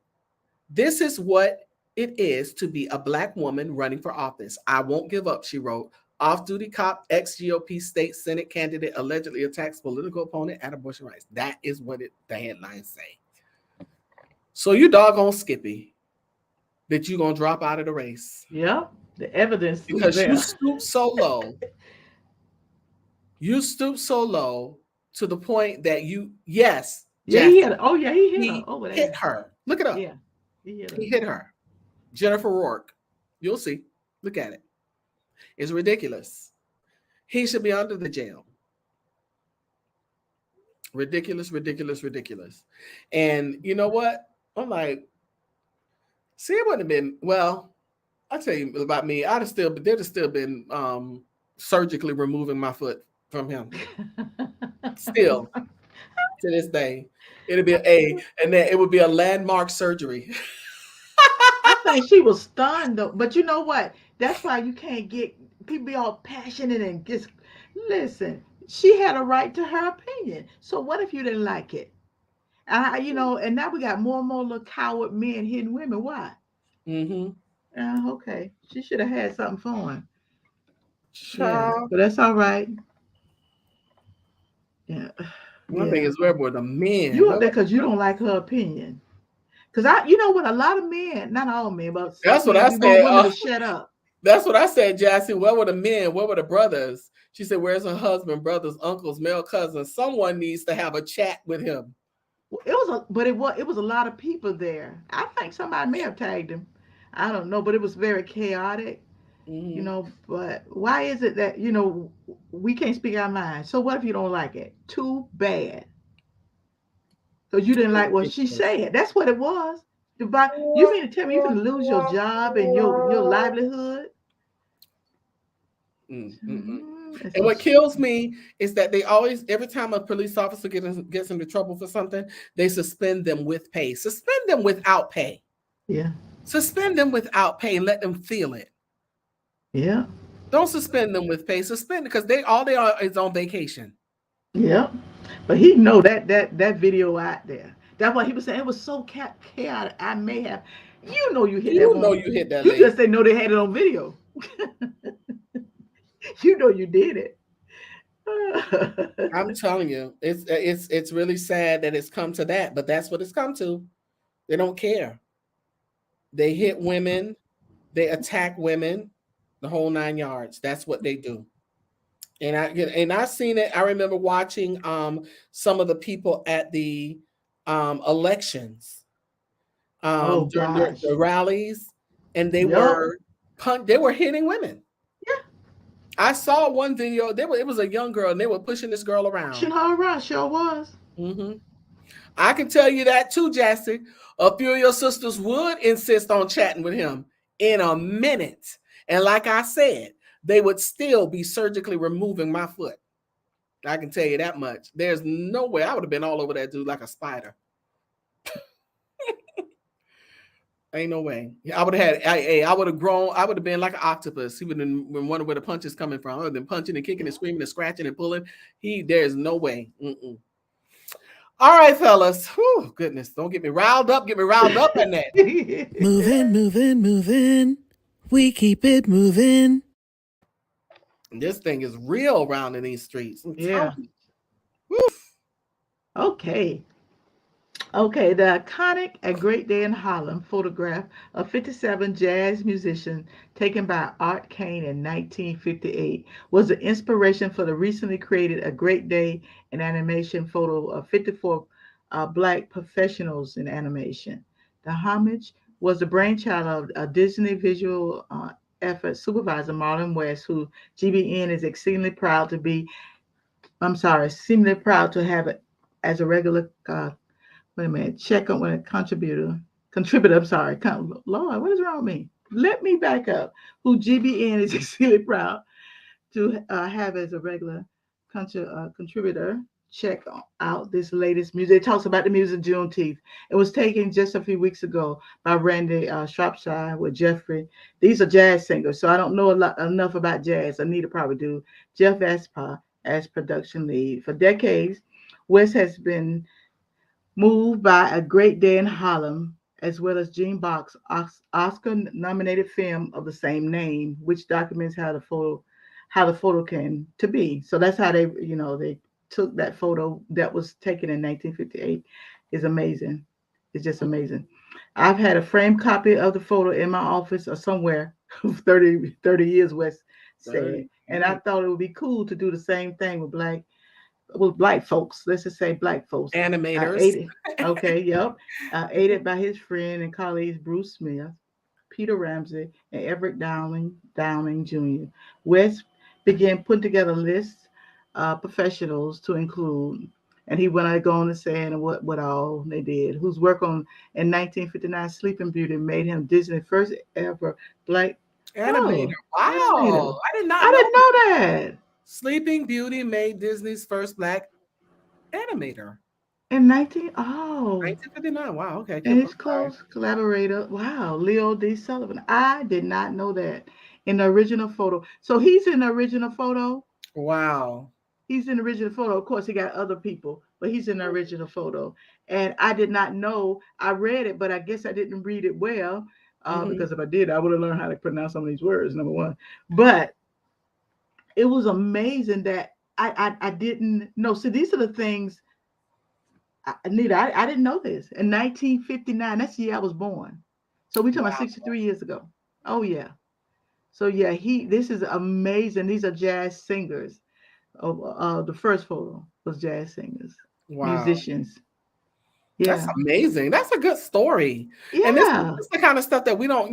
This is what it is to be a Black woman running for office. I won't give up, she wrote. Off-duty cop, ex-GOP state Senate candidate allegedly attacks political opponent at abortion rights. That is what the headlines say. So you doggone Skippy that you're going to drop out of the race. Yep. The evidence. Because you stooped so low. You stooped so low to the point that yes. Yeah, he hit her. Oh, yeah, he hit her. Oh, hit her. Look it up. Yeah. He hit her. Jennifer Rourke. You'll see. Look at it. It's ridiculous. He should be under the jail. Ridiculous, ridiculous, ridiculous. And you know what? I'm like, see, it wouldn't have been, well, I'll tell you about me. they'd have still been surgically removing my foot from him. Still, to this day. It'd be and then it would be a landmark surgery. I think she was stunned though. But you know what? That's why you can't get people be all passionate and just listen. She had a right to her opinion. So what if you didn't like it? You know, and now we got more and more little coward men hitting women. Why? Mm-hmm. Okay. She should have had something for him. Yeah, but that's all right. Yeah. One thing is where were the men? You up there because you don't like her opinion. Because you know what, a lot of men, not all men, but that's what I said. Women to shut up. That's what I said, Jassy. Where were the men? Where were the brothers? She said, where's her husband, brothers, uncles, male cousins? Someone needs to have a chat with him. It was a lot of people there. I think somebody may have tagged him. I don't know, but it was very chaotic. Mm-hmm. You know, but why is it that, you know, we can't speak our mind? So what if you don't like it? Too bad. Because you didn't like what she said. That's what it was. You mean to tell me you're going to lose your job and your livelihood? Mm-hmm. And what kills me is that they always, every time a police officer gets into trouble for something, they suspend them with pay. Suspend them without pay. Yeah. Suspend them without pay and let them feel it. Yeah. Don't suspend them with pay. Suspend because they are is on vacation. Yeah. But he know that video out there. That's what he was saying. It was so chaotic. I may have, you know, you hit that. You know you hit that. You just say no. They had it on video. You know you did it. I'm telling you, it's really sad that it's come to that, but that's what it's come to. They don't care. They hit women. They attack women. The whole 9 yards. That's what they do. And I seen it. I remember watching some of the people at the elections during the rallies, and they were hitting women. Yeah. I saw one video. It was a young girl, and they were pushing this girl around. Pushing her around, sure was. Mm-hmm. I can tell you that too, Jassy. A few of your sisters would insist on chatting with him in a minute. And like I said, they would still be surgically removing my foot. I can tell you that much. There's no way I would have been all over that dude like a spider. Ain't no way. I would have had, I would have grown, I would have been like an octopus. He would have been wondering where the punch is coming from. I would have been punching and kicking and screaming and scratching and pulling. There's no way. All right, fellas. Whew, goodness, don't get me riled up. Get me riled up in that. Moving, moving, moving. We keep it moving. This thing is real around in these streets. I'm Yeah. telling you. Woof. Okay. Okay, the iconic A Great Day in Harlem photograph of 57 jazz musicians taken by Art Kane in 1958 was the inspiration for the recently created A Great Day in Animation photo of 54 Black professionals in animation. The homage was the brainchild of a Disney visual effort supervisor Marlon West, who GBN is exceedingly proud to have it as a regular wait a minute, check on when a contributor, I'm sorry, Lord, what is wrong with me? Let me back up. Who GBN is extremely proud to have as a regular contributor. Check out this latest music. It talks about the music of Juneteenth. It was taken just a few weeks ago by Randy Shropshire with Jeffrey. These are jazz singers, so I don't know enough about jazz. Anita probably do. Jeff Aspa as production lead. For decades, West has been moved by A Great Day in Harlem, as well as Gene Bach's Oscar-nominated film of the same name, which documents how the photo came to be. So that's how they took that photo that was taken in 1958. Is amazing. It's just amazing. I've had a framed copy of the photo in my office or somewhere 30 years, West said. And I thought it would be cool to do the same thing with black folks. Let's just say black folks. Animators. Okay, yep. Aided by his friend and colleagues Bruce Smith, Peter Ramsey, and Everett Downing Jr. West began putting together lists of professionals to include, and he went on to say what all they did, whose work in 1959 Sleeping Beauty made him Disney's first ever black Animator. Wow. animator. I did not I know. didn't know that. Sleeping Beauty made Disney's first Black animator. In 1959. Wow. Okay. and his close collaborator, wow, Leo D. Sullivan. I did not know that in the original photo. So he's in the original photo. Wow. He's in the original photo. Of course, he got other people, but he's in the original photo. And I did not know. I read it, but I guess I didn't read it well because if I did, I would have learned how to pronounce some of these words, number one. But it was amazing that I didn't know. So these are the things, Anita, I didn't know this. In 1959, that's the year I was born. So we're talking about 63 years ago. Oh, yeah. So, yeah, this is amazing. These are jazz singers. The first photo was jazz singers, musicians. Yeah. That's amazing. That's a good story. Yeah. And this is the kind of stuff that we don't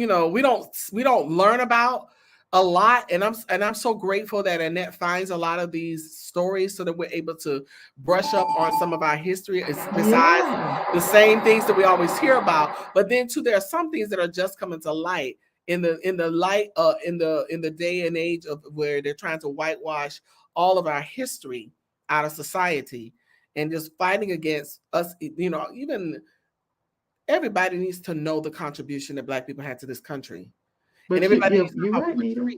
learn about a lot. And I'm so grateful that Annette finds a lot of these stories so that we're able to brush up on some of our history besides the same things that we always hear about. But then too, there are some things that are just coming to light in the day and age of where they're trying to whitewash all of our history out of society and just fighting against us. Even everybody needs to know the contribution that Black people had to this country. But and everybody you're right, Nita.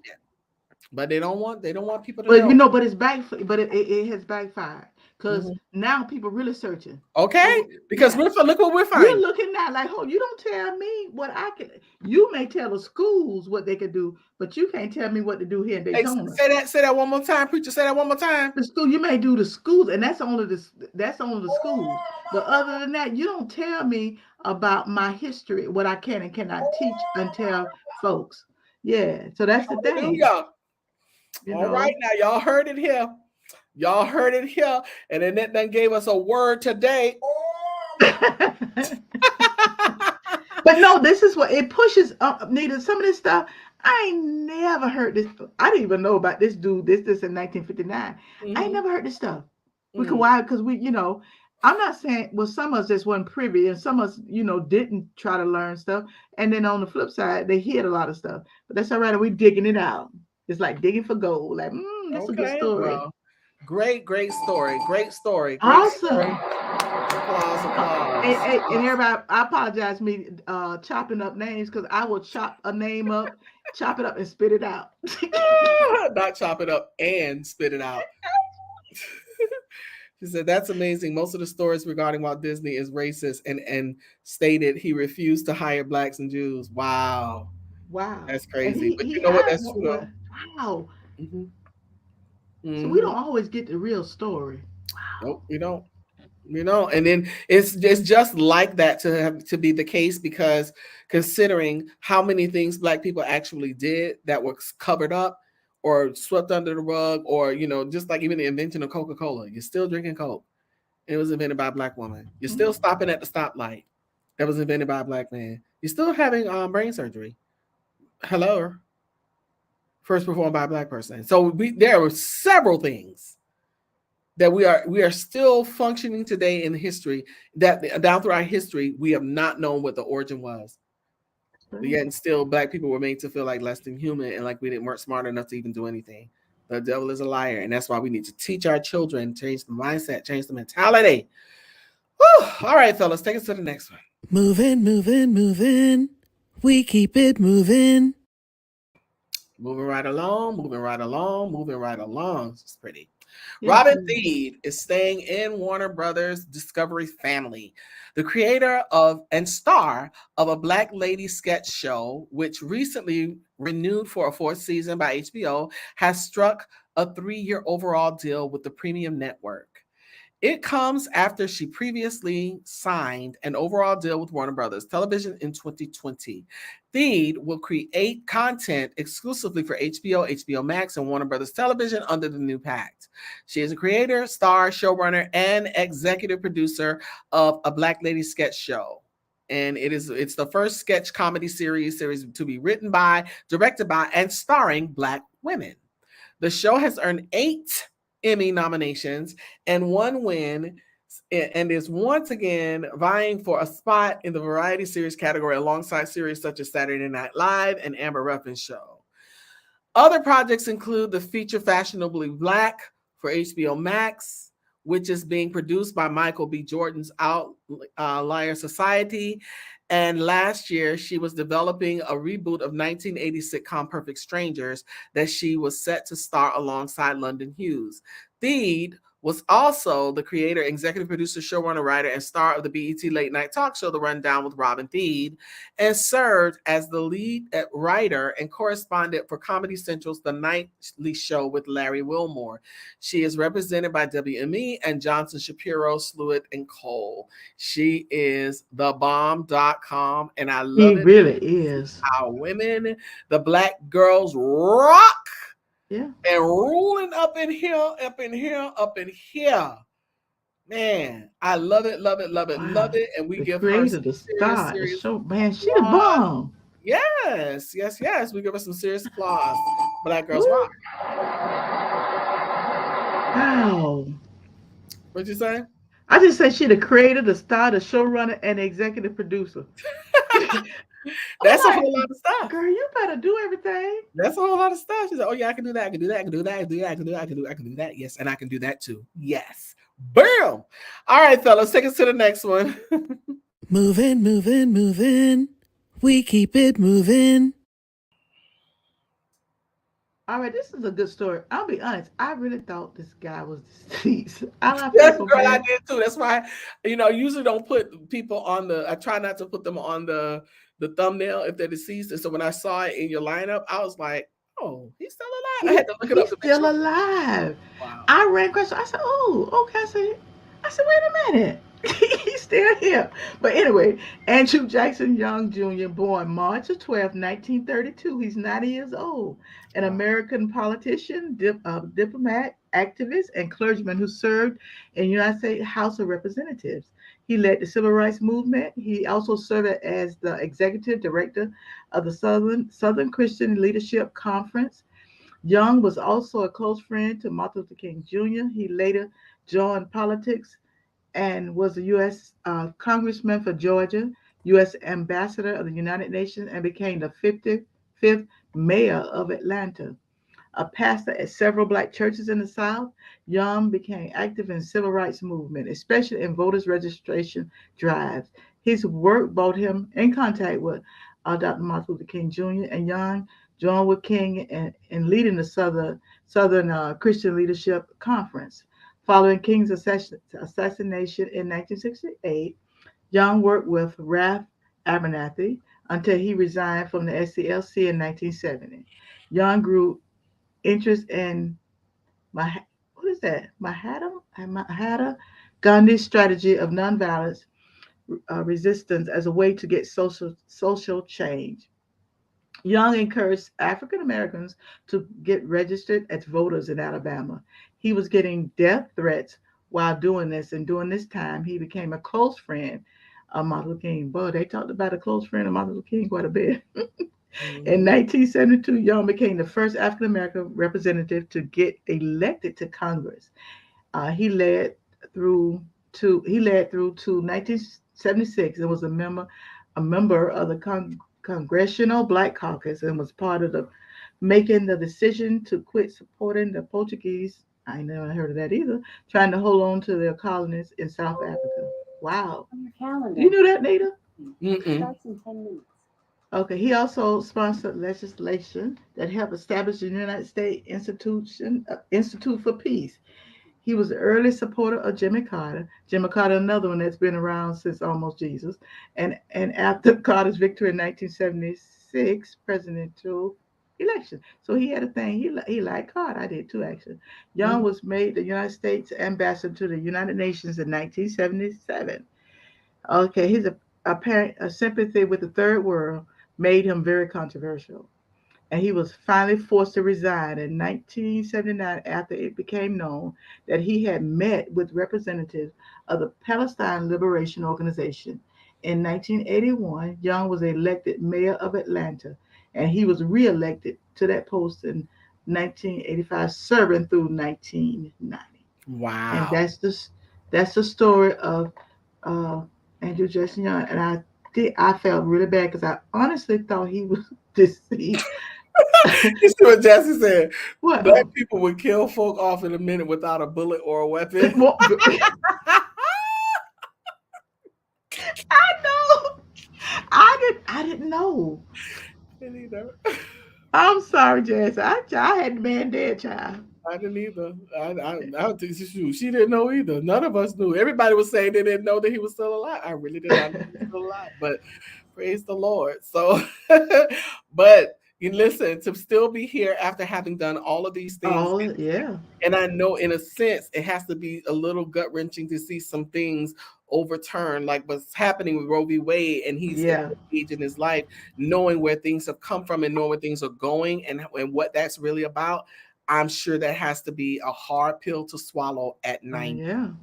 But they don't want people to know. But it's it has backfired because now people really searching. Okay, because look what we're finding. We're looking now like, you don't tell me what I can. You may tell the schools what they can do, but you can't tell me what to do here in Daytona. Say that one more time, preacher. Say that one more time. The school, you may do the schools, and that's only the schools. But other than that, you don't tell me about my history, what I can and cannot teach and tell folks. Yeah, so that's the thing. All right, now y'all heard it here. Y'all heard it here. And Annette done gave us a word today. But no, this is what it pushes up, Nita. Some of this stuff, I ain't never heard this. I didn't even know about this dude, this in 1959. I ain't never heard this stuff. Why? Because I'm not saying, some of us just weren't privy, and some of us, didn't try to learn stuff. And then on the flip side, they hid a lot of stuff. But that's all right. We're digging it out. It's like digging for gold. Like, that's a good story. Well, great story. Great story. Awesome. Applause. And everybody, I apologize me chopping up names because I will chop a name up, chop it up, and spit it out. Not chop it up and spit it out. She said, that's amazing. Most of the stories regarding Walt Disney is racist and stated he refused to hire blacks and Jews. Wow. Wow. That's And crazy. But he you know what? had That's true though. wow. Hmm. So we Hmm. don't always get the real story. Nope, we don't. And then it's just like that to have to be the case because considering how many things black people actually did that were covered up or swept under the rug, or just like even the invention of Coca-Cola, you're still drinking Coke. It was invented by a black woman. You're still stopping at the stoplight. That was invented by a black man. You're still having brain surgery. Hello, first performed by a black person. So there were several things that we are still functioning today in history that down through our history we have not known what the origin was. But yet and still black people were made to feel like less than human and like we weren't smart enough to even do anything. The devil is a liar, and that's why we need to teach our children, change the mindset, change the mentality. Whew. All right, fellas, take us to the next one. Moving, moving, moving. We keep it moving. Moving right along, moving right along, moving right along. It's pretty. Yes, Robin it is. Thede is staying in Warner Brothers Discovery family. The creator of and star of a Black Lady sketch show, which recently renewed for a fourth season by HBO, has struck a 3-year overall deal with the premium network. It comes after she previously signed an overall deal with Warner Brothers Television in 2020. Thede will create content exclusively for HBO, HBO Max, and Warner Brothers Television under the new pact. She is a creator, star, showrunner, and executive producer of a Black Lady sketch show. And it's the first sketch comedy series to be written by, directed by, and starring Black women. The show has earned 8 Emmy nominations and 1 win, and is once again vying for a spot in the variety series category alongside series such as Saturday Night Live and Amber Ruffin's show. Other projects include the feature Fashionably Black for HBO Max, which is being produced by Michael B. Jordan's Outlier Society. And last year, she was developing a reboot of 1980 sitcom Perfect Strangers that she was set to star alongside London Hughes. Thede was also the creator, executive producer, showrunner, writer, and star of the BET late night talk show The Rundown with Robin Thede, and served as the lead writer and correspondent for Comedy Central's The Nightly Show with Larry Wilmore. She is represented by WME and Johnson Shapiro, Sluit, and Cole. She is thebomb.com, and I love He it. really is. Our women, the Black girls rock. Yeah. And ruling up in here, up in here, up in here. Man, I love it, love it, love it, love it. And we The give her creator, some the serious, star, the serious show, man, she the applause. bomb. Yes, yes, yes. We give her some serious applause. Black girls Woo. rock. Wow. What'd you say? I just said she the creator, the star, the showrunner, and the executive producer. That's a like, whole lot of stuff. Girl, you better do everything. That's a whole lot of stuff. She's like, oh yeah, I can do that, I can do that, I can do that, I can do that, I can do that, I can do, I can do that. Yes, and I can do that too. Yes. Boom. All right, fellas, take us to the next one. Moving, moving, moving. We keep it moving. All right, this is a good story. I'll be honest. I really thought this guy was deceased. I Yes, feel so girl, I bad. did too. That's why, I usually don't put people on I try not to put them on the thumbnail if they're deceased. And so when I saw it in your lineup, I was like, oh, he's still alive. I had to look it up He's to make still sure. alive. Wow. I ran across. I said, "Oh, okay." I said, "Wait a minute, he's still here." But anyway, Andrew Jackson Young Jr., born March 12, 1932. He's 90 years old. An American politician, diplomat, activist, and clergyman who served in the United States House of Representatives. He led the Civil Rights Movement. He also served as the executive director of the Southern Christian Leadership Conference. Young was also a close friend to Martin Luther King Jr. He later joined politics and was a U.S. Congressman for Georgia, U.S. Ambassador of the United Nations, and became the 55th mayor of Atlanta. A pastor at several Black churches in the South, Young became active in the civil rights movement, especially in voters registration drives. His work brought him in contact with Dr. Martin Luther King Jr., and Young joined with King in leading the Southern Christian Leadership Conference. Following King's assassination in 1968, Young worked with Ralph Abernathy until he resigned from the SCLC in 1970. Young grew interest in what is that? Mahatma Gandhi's strategy of nonviolence resistance as a way to get social change. Young encouraged African Americans to get registered as voters in Alabama. He was getting death threats while doing this, and during this time, he became a close friend of Martin Luther King. Boy, they talked about a close friend of Martin Luther King quite a bit. In 1972, Young became the first African American representative to get elected to Congress. He led through to 1976 and was a member of the Congressional Black Caucus and was part of the making the decision to quit supporting the Portuguese. I never heard of that either. Trying to hold on to their colonies in South Africa. Wow. On your calendar. You knew that, Nita? Starts in 10 minutes. Okay. He also sponsored legislation that helped establish the United States Institute for Peace. He was an early supporter of Jimmy Carter. Jimmy Carter, another one that's been around since almost Jesus. And after Carter's victory in 1976 presidential election. So he had a thing. He liked Carter. I did too, actually. Young was made the United States ambassador to the United Nations in 1977. Okay, his apparent sympathy with the third world made him very controversial. And he was finally forced to resign in 1979 after it became known that he had met with representatives of the Palestine Liberation Organization. In 1981, Young was elected mayor of Atlanta, and he was reelected to that post in 1985, serving through 1990. Wow. And that's the story of Andrew Jackson Young. And I felt really bad because I honestly thought he was deceased. You see what Jesse said? What? Black people would kill folk off in a minute without a bullet or a weapon. I know. I didn't know. I'm sorry, Jess. I had the man dead, child. I didn't either. I don't think she didn't know either. None of us knew. Everybody was saying they didn't know that he was still alive. I really did not know he was still alive. But praise the Lord. So, but you listen, to still be here after having done all of these things. Yeah. And I know in a sense, it has to be a little gut wrenching to see some things overturned, like what's happening with Roe v. Wade, and he's at the age in his life, knowing where things have come from and knowing where things are going and what that's really about. I'm sure that has to be a hard pill to swallow at 90.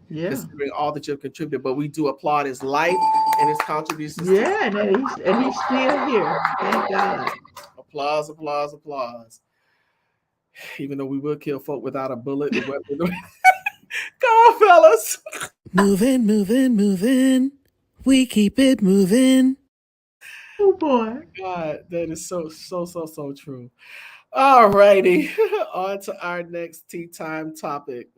Yeah. Considering all that you've contributed, but we do applaud his life and his contributions. Yeah, and he's still here. Thank God. Applause, applause, applause. Even though we will kill folk without a bullet. Come on, fellas. Moving, moving, moving. We keep it moving. Oh boy. God, that is so true. All righty. On to our next tea time topic.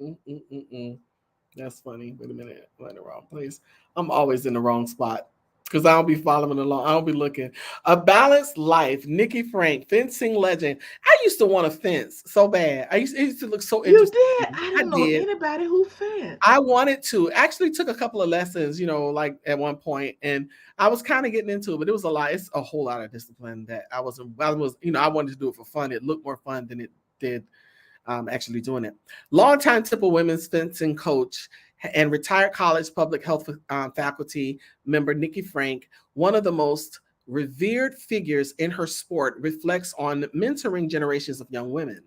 That's funny. Wait a minute. I'm in the wrong place. I'm always in the wrong spot because I don't be following along. I don't be looking. A Balanced Life. Nikki Frank, fencing legend. I used to want to fence so bad. It used to look so interesting. You did? I didn't know anybody who fenced. I wanted to. Actually took a couple of lessons, like at one point, and I was kind of getting into it, but it was a lot. It's a whole lot of discipline that I was, I wanted to do it for fun. It looked more fun than it did actually doing it. Longtime Temple women's fencing coach and retired college public health faculty member Nikki Frank, one of the most revered figures in her sport, reflects on mentoring generations of young women.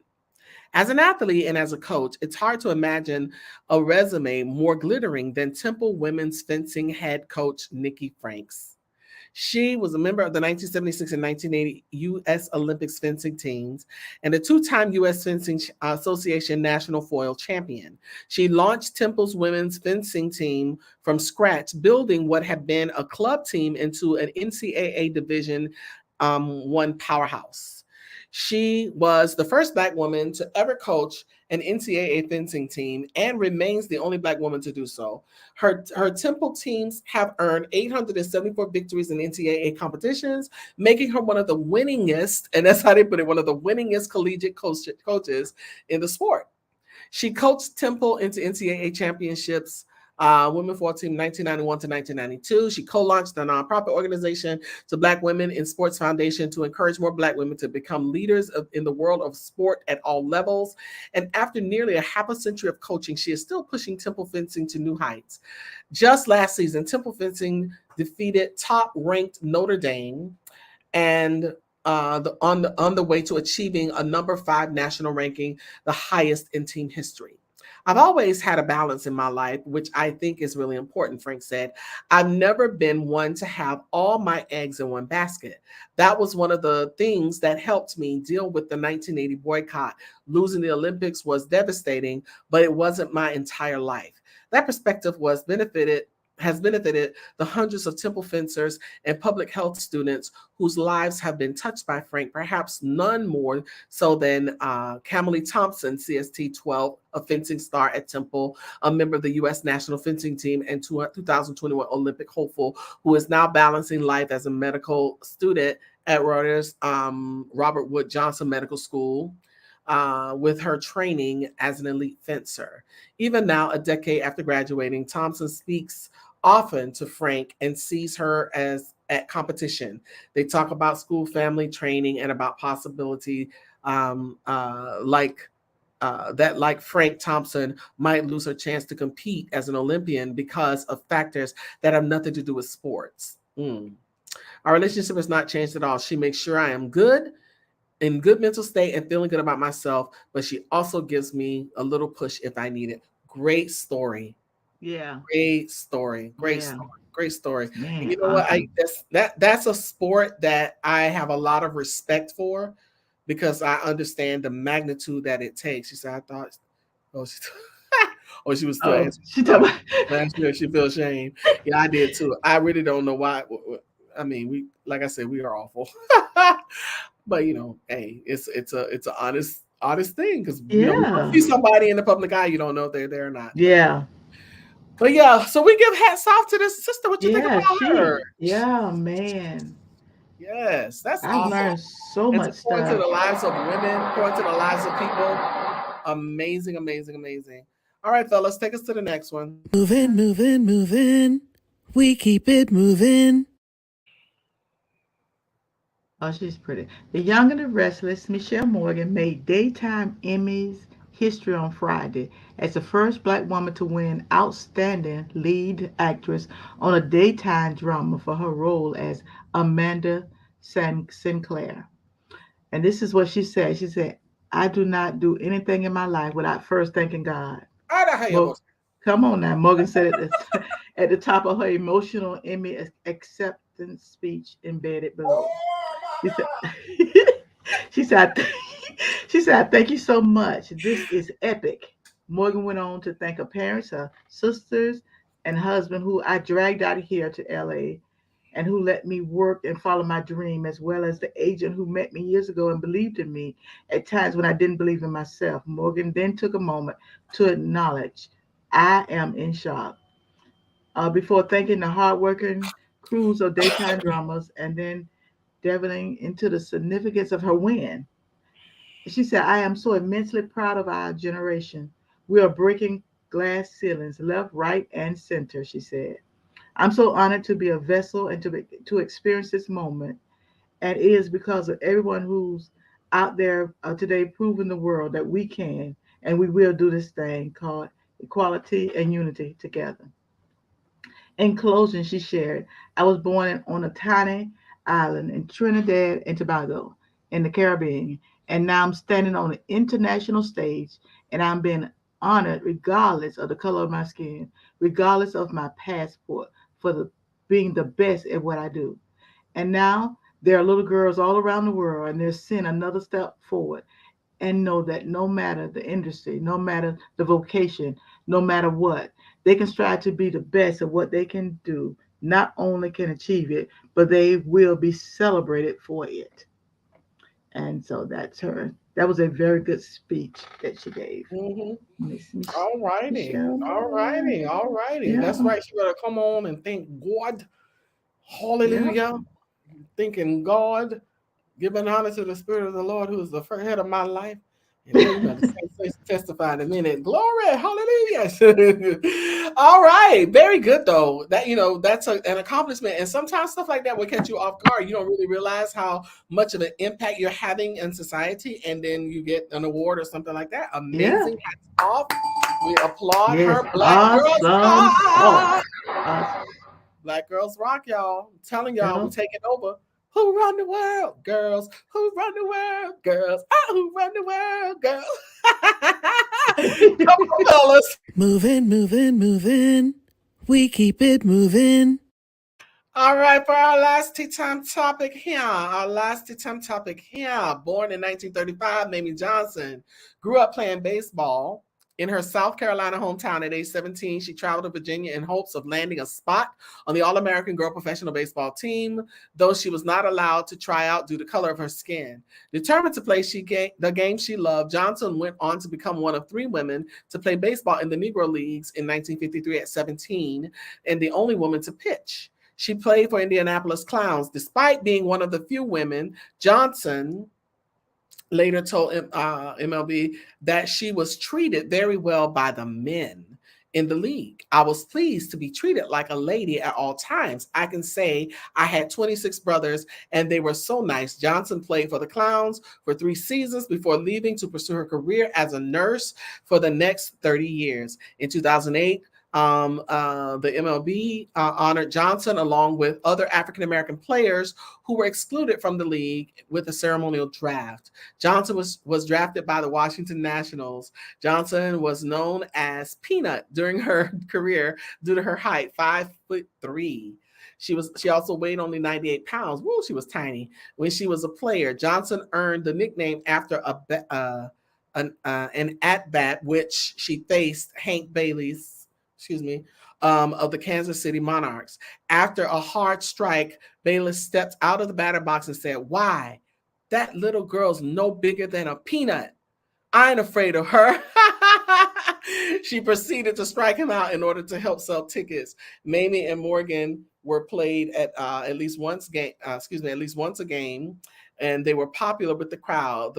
As an athlete and as a coach, it's hard to imagine a resume more glittering than Temple women's fencing head coach Nikki Frank's. She was a member of the 1976 and 1980 U.S. Olympics fencing teams and a two-time U.S. Fencing Association national foil champion. She launched Temple's women's fencing team from scratch, building what had been a club team into an NCAA Division I powerhouse. She was the first Black woman to ever coach an NCAA fencing team and remains the only Black woman to do so. Her Temple teams have earned 874 victories in NCAA competitions, making her one of the winningest, and that's how they put it, one of the winningest collegiate coaches in the sport. She coached Temple into NCAA championships, women 14, 1991 to 1992. She co-launched a nonprofit organization to Black Women in Sports Foundation to encourage more Black women to become leaders in the world of sport at all levels. And after nearly a half a century of coaching, she is still pushing Temple fencing to new heights. Just last season, Temple fencing defeated top-ranked Notre Dame and on the way to achieving a number 5 national ranking, the highest in team history. I've always had a balance in my life, which I think is really important, Frank said. I've never been one to have all my eggs in one basket. That was one of the things that helped me deal with the 1980 boycott. Losing the Olympics was devastating, but it wasn't my entire life. That perspective has benefited the hundreds of Temple fencers and public health students whose lives have been touched by Frank, perhaps none more so than Camille Thompson, CST 12, a fencing star at Temple, a member of the U.S. national fencing team and 2021 Olympic hopeful, who is now balancing life as a medical student at Reuters Robert Wood Johnson Medical School. With her training as an elite fencer. Even now, a decade after graduating, Thompson speaks often to Frank and sees her as at competition. They talk about school, family, training, and about possibility like Frank Thompson might lose her chance to compete as an Olympian because of factors that have nothing to do with sports. Our relationship has not changed at all. She makes sure I am good, in good mental state and feeling good about myself, but she also gives me a little push if I need it. Great story. Yeah. Great story. Great Yeah. story. Great story. Man, And you know what? awesome. That's a sport that I have a lot of respect for because I understand the magnitude that it takes. She said, I thought, oh, she was still Oh, answering. she talking Last year, she feels shame. Yeah, I did too. I really don't know why. I mean, like I said, we are awful. But you know, hey, it's an honest thing because you know, Yeah. you see somebody in the public eye, you don't know if they're there or not. Yeah. But yeah, so we give hats off to this sister. What you think Yeah, about her? yeah, man. Yes, that's I've awesome. learned so And to much pour into stuff. the lives of women, pour into the lives of people. Amazing, amazing, amazing. All right, fellas, take us to the next one. Moving, moving, moving. We keep it moving. Oh, she's pretty. The Young and the Restless, Michelle Morgan, made Daytime Emmys history on Friday as the first Black woman to win Outstanding Lead Actress on a daytime drama for her role as Amanda Sinclair. And this is what she said. She said, I do not do anything in my life without first thanking God. Come on now. Morgan said it at the top of her emotional Emmy acceptance speech embedded below. She said, she said, she said, thank you so much. This is epic. Morgan went on to thank her parents, her sisters, and husband, who I dragged out of here to LA and who let me work and follow my dream, as well as the agent who met me years ago and believed in me at times when I didn't believe in myself. Morgan then took a moment to acknowledge, I am in shock. Before thanking the hardworking crews of daytime dramas and then delving into the significance of her win. She said, I am so immensely proud of our generation. We are breaking glass ceilings left, right, and center, she said. I'm so honored to be a vessel and to experience this moment. And it is because of everyone who's out there today proving the world that we can and we will do this thing called equality and unity together. In closing, she shared, I was born on a tiny island in Trinidad and Tobago in the Caribbean, and now I'm standing on an international stage and I'm being honored regardless of the color of my skin, regardless of my passport, for being the best at what I do. And now there are little girls all around the world and they're seeing another step forward and know that no matter the industry, no matter the vocation, no matter what, they can strive to be the best of what they can do. Not only can achieve it, but they will be celebrated for it. And so that's her. That was a very good speech that she gave. Mm-hmm. Miss All righty. Michelle All Moore. righty. All righty. Yeah, That's right. She better come on and thank God. yeah, Hallelujah. Thanking God. Giving honor to the Spirit of the Lord, who is the head of my life. And then you better testify in a minute. Glory, hallelujah. All right, very good though. That that's an accomplishment, and sometimes stuff like that will catch you off guard. You don't really realize how much of an impact you're having in society, and then you get an award or something like that. Yeah. Amazing. Hats off. We applaud Yes. her. Black girls rock. Awesome. Black girls rock, y'all. I'm telling y'all, Yeah. we're taking over. Who run the world? Girls. Who run the world? Girls. Oh, who run the world? Girls. Come on, fellas. Moving, moving, moving. We keep it moving. All right, for our last tea time topic here. Born in 1935, Mamie Johnson grew up playing baseball. In her South Carolina hometown at age 17, she traveled to Virginia in hopes of landing a spot on the All-American Girl Professional Baseball team, though she was not allowed to try out due to the color of her skin. Determined to play the game she loved, Johnson went on to become one of 3 women to play baseball in the Negro Leagues in 1953 at 17, and the only woman to pitch. She played for Indianapolis Clowns. Despite being one of the few women, Johnson later told MLB that she was treated very well by the men in the league. I was pleased to be treated like a lady at all times. I can say I had 26 brothers and they were so nice. Johnson played for the Clowns for 3 seasons before leaving to pursue her career as a nurse for the next 30 years. In 2008, the MLB honored Johnson along with other African-American players who were excluded from the league with a ceremonial draft. Johnson was drafted by the Washington Nationals. Johnson was known as Peanut during her career due to her height, 5'3". She also weighed only 98 pounds. Woo, she was tiny. When she was a player, Johnson earned the nickname after an at-bat which she faced Hank Bailey's of the Kansas City Monarchs. After a hard strike, Bayless stepped out of the batter box and said, "Why? That little girl's no bigger than a peanut. I ain't afraid of her." She proceeded to strike him out in order to help sell tickets. Mamie and Morgan were played at least once a game, and they were popular with the crowd.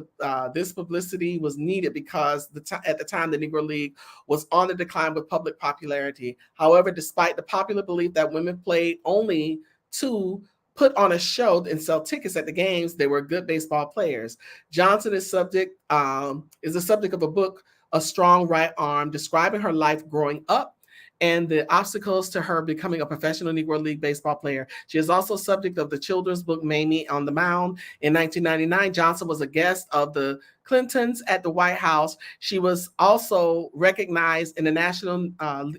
This publicity was needed because at the time the Negro League was on the decline with public popularity. However, despite the popular belief that women played only to put on a show and sell tickets at the games, they were good baseball players. Johnson is the subject of a book, A Strong Right Arm, describing her life growing up and the obstacles to her becoming a professional Negro League baseball player. She is also subject of the children's book, Mamie on the Mound. In 1999, Johnson was a guest of the Clintons at the White House. She was also recognized in the National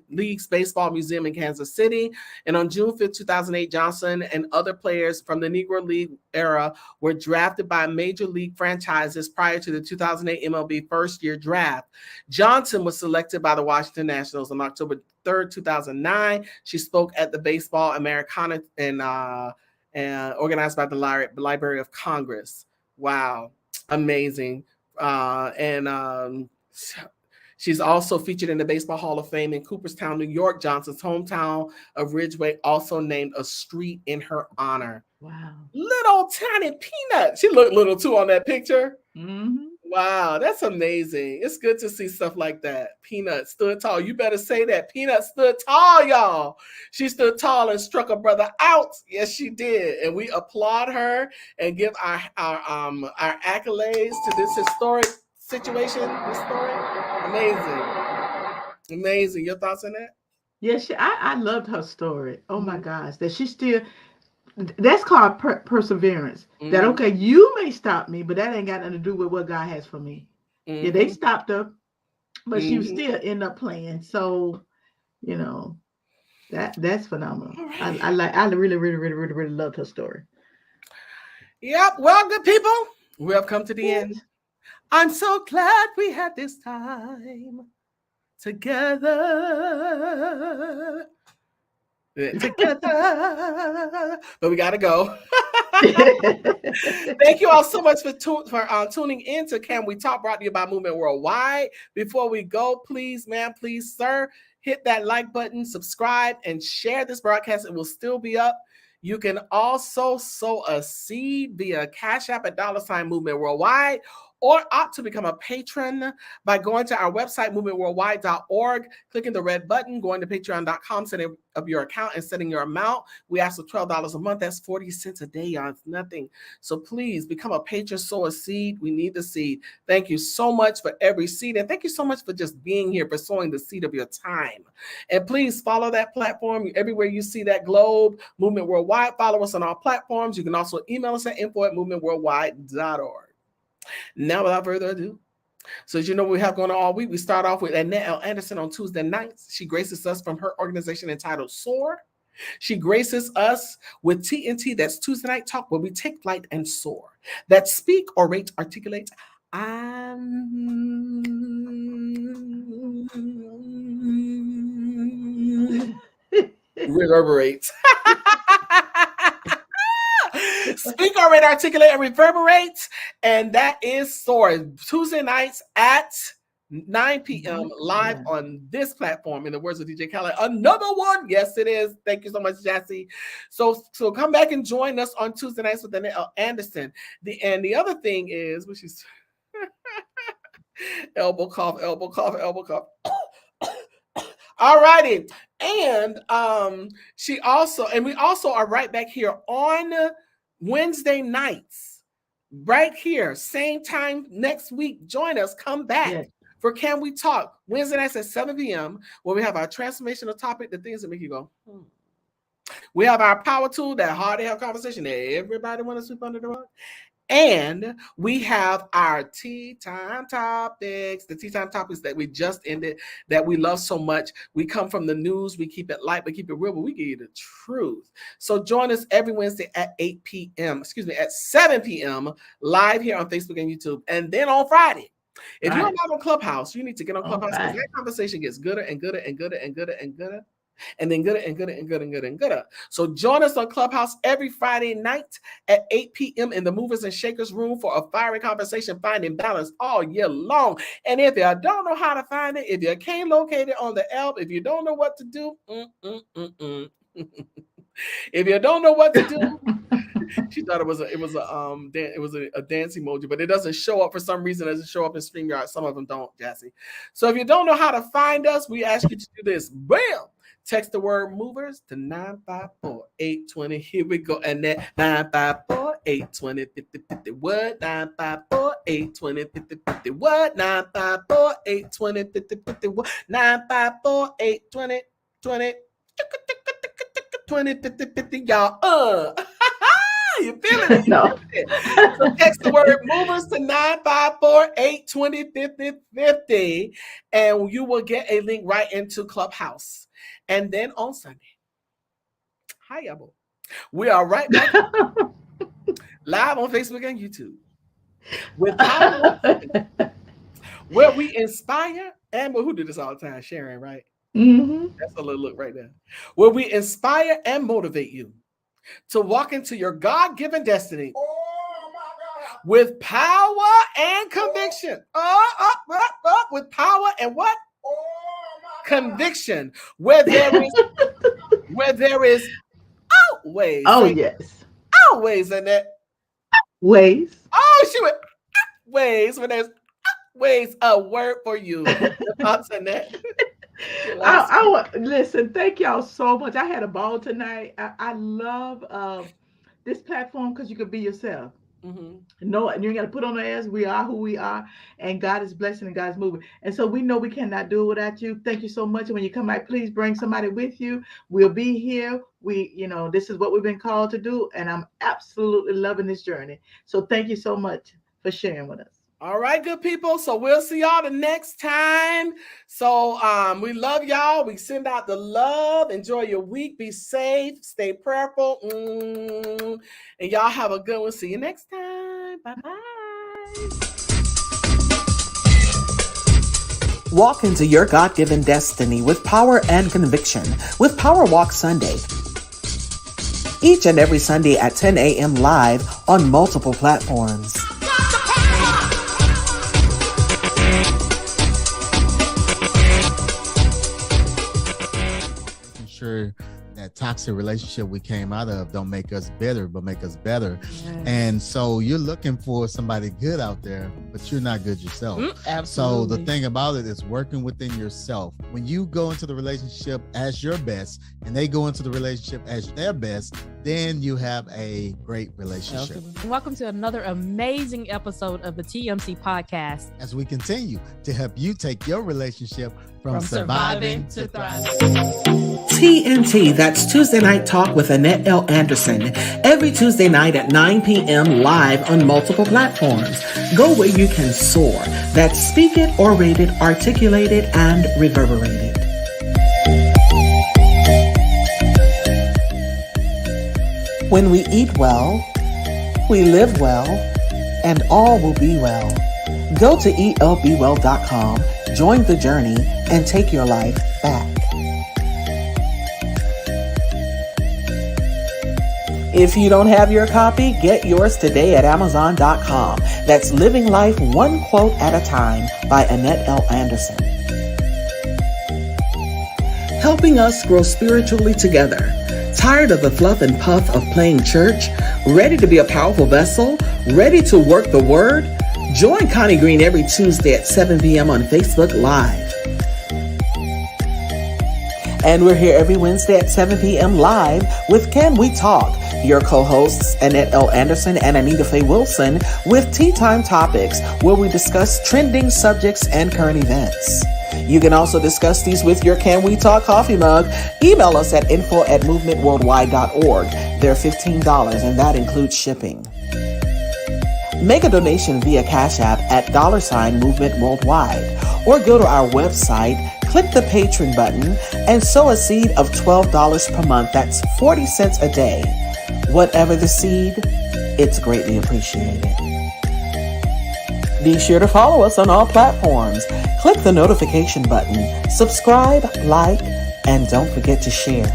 League's Baseball Museum in Kansas City. And on June 5th, 2008, Johnson and other players from the Negro League era were drafted by major league franchises prior to the 2008 MLB first-year draft. Johnson was selected by the Washington Nationals on October 3rd, 2009. She spoke at the Baseball Americana and organized by the Library of Congress. Wow, amazing. She's also featured in the Baseball Hall of Fame in Cooperstown, New York. Johnson's hometown of Ridgeway also named a street in her honor. Wow. Little tiny Peanut. She looked little too on that picture. Mm-hmm. Wow, that's amazing. It's good to see stuff like that. Peanut stood tall. You better say that. Peanut stood tall, y'all. She stood tall and struck her brother out. Yes, she did. And we applaud her and give our accolades to this historic situation. This story. Amazing. Your thoughts on that? Yes, I loved her story. Oh my gosh, that she still. That's called perseverance. Mm-hmm. That, okay, you may stop me, but that ain't got nothing to do with what God has for me. Mm-hmm. Yeah, they stopped her, but she was still end up playing. So, that's phenomenal. Right. I really loved her story. Yep. Well, good people, we have come to the end. I'm so glad we had this time together. But we gotta go. Thank you all so much for tuning in to Can We Talk, brought to you by Movement Worldwide. Before we go, please, ma'am, please, sir, hit that like button, subscribe, and share this broadcast. It will still be up. You can also sow a seed via Cash App at $ Movement Worldwide, or opt to become a patron by going to our website, movementworldwide.org, clicking the red button, going to patreon.com, setting up your account and setting your amount. We ask for $12 a month. That's 40 cents a day, y'all. It's nothing. So please become a patron, sow a seed. We need the seed. Thank you so much for every seed. And thank you so much for just being here, for sowing the seed of your time. And please follow that platform. Everywhere you see that globe, Movement Worldwide, follow us on all platforms. You can also email us at info@movementworldwide.org. Now, without further ado, so as you know, what we have going on all week. We start off with Annette L. Anderson on Tuesday nights. She graces us from her organization entitled SOAR. She graces us with TNT, that's Tuesday Night Talk, where we take flight and soar. That's speak, orate, articulate, reverberate. Speak, orate, articulate, and reverberate. And that is SOAR, Tuesday nights at 9 p.m. live on this platform. In the words of DJ Khaled, another one. Yes, it is. Thank you so much, Jassy. So come back and join us on Tuesday nights with Annette L. Anderson. The other thing is, which is elbow cough, elbow cough, elbow cough. All righty. And we also are right back here on Wednesday nights, right here, same time next week. Join us. Come back for Can We Talk? Wednesday nights at 7 p.m. where we have our transformational topic, the things that make you go, We have our power tool, that hard to have conversation that everybody want to sweep under the rug. And we have our tea time topics, the tea time topics that we just ended, that we love so much. We come from the news, we keep it light, we keep it real, but we give you the truth. So join us every Wednesday at 7 p.m. live here on Facebook and YouTube. And then on Friday, if you're not on Clubhouse, you need to get on Clubhouse because that conversation gets gooder and gooder and gooder and gooder and gooder. And then gooder and gooder and gooder and gooder and gooder. So join us on Clubhouse every Friday night at 8 p.m. in the Movers and Shakers room for a fiery conversation, finding balance all year long. And if you don't know how to find it, if you can't locate it on the app, if you don't know what to do, if you don't know what to do, she thought it was a dance emoji, but it doesn't show up for some reason. It doesn't show up in StreamYard. Some of them don't, Jassy. So if you don't know how to find us, we ask you to do this. Bam! Text the word movers to 954-820. Here we go. And that 954-820-5050. What? 954-820-5050. What? 954-820-5050. What? 954-820-20-5050. Y'all, you feeling it? No. So text the word movers to 954-820-5050, and you will get a link right into Clubhouse. And then on Sunday, hi, Yabo. We are right back live on Facebook and YouTube with Power, where we inspire and who do this all the time? Sharon, right? Mm-hmm. That's a little look right there. Where we inspire and motivate you to walk into your God-given destiny with power and conviction. With power and what? Conviction. Where there is outways. Oh, yes. Outways, Annette. Ways. Oh, she went ways when there's ways, a word for you. Thoughts, Annette? Listen, thank y'all so much. I had a ball tonight. I love this platform because you can be yourself. Mm-hmm. No, and you ain't got to put on the airs. We are who we are, and God is blessing and God's moving. And so we know we cannot do it without you. Thank you so much. And when you come back, please bring somebody with you. We'll be here. This is what we've been called to do, and I'm absolutely loving this journey. So thank you so much for sharing with us. All right, good people. So we'll see y'all the next time. So we love y'all. We send out the love. Enjoy your week. Be safe. Stay prayerful. And y'all have a good one. See you next time. Bye-bye. Walk into your God-given destiny with power and conviction with Power Walk Sunday. Each and every Sunday at 10 a.m. live on multiple platforms. Sure that that toxic relationship we came out of don't make us bitter, but make us better. Yes. And so you're looking for somebody good out there, but you're not good yourself. So Absolutely. the thing about it is working within yourself. When you go into the relationship as your best and they go into the relationship as their best, then you have a great relationship. Welcome to another amazing episode of the TMC podcast. As we continue to help you take your relationship from surviving to thriving. TNT, that's Tuesday Night Talk with Annette L. Anderson, every Tuesday night at 9 p.m. live on multiple platforms. Go where you can soar. That's Speak It, Orated, Articulated, and Reverberated. When we eat well, we live well, and all will be well. Go to elbwell.com, join the journey, and take your life back. If you don't have your copy, get yours today at Amazon.com. That's Living Life One Quote at a Time by Annette L. Anderson. Helping us grow spiritually together. Tired of the fluff and puff of playing church? Ready to be a powerful vessel? Ready to work the word? Join Connie Green every Tuesday at 7 p.m. on Facebook Live. And we're here every Wednesday at 7 p.m. live with Can We Talk? Your co-hosts, Annette L. Anderson and Anita Faye Wilson, with Tea Time Topics, where we discuss trending subjects and current events. You can also discuss these with your Can We Talk coffee mug. Email us at info@movementworldwide.org. They're $15, and that includes shipping. Make a donation via Cash App at $Movement Worldwide, or go to our website, click the Patron button, and sow a seed of $12 per month. That's 40 cents a day. Whatever the seed, it's greatly appreciated. Be sure to follow us on all platforms. Click the notification button, subscribe, like, and don't forget to share.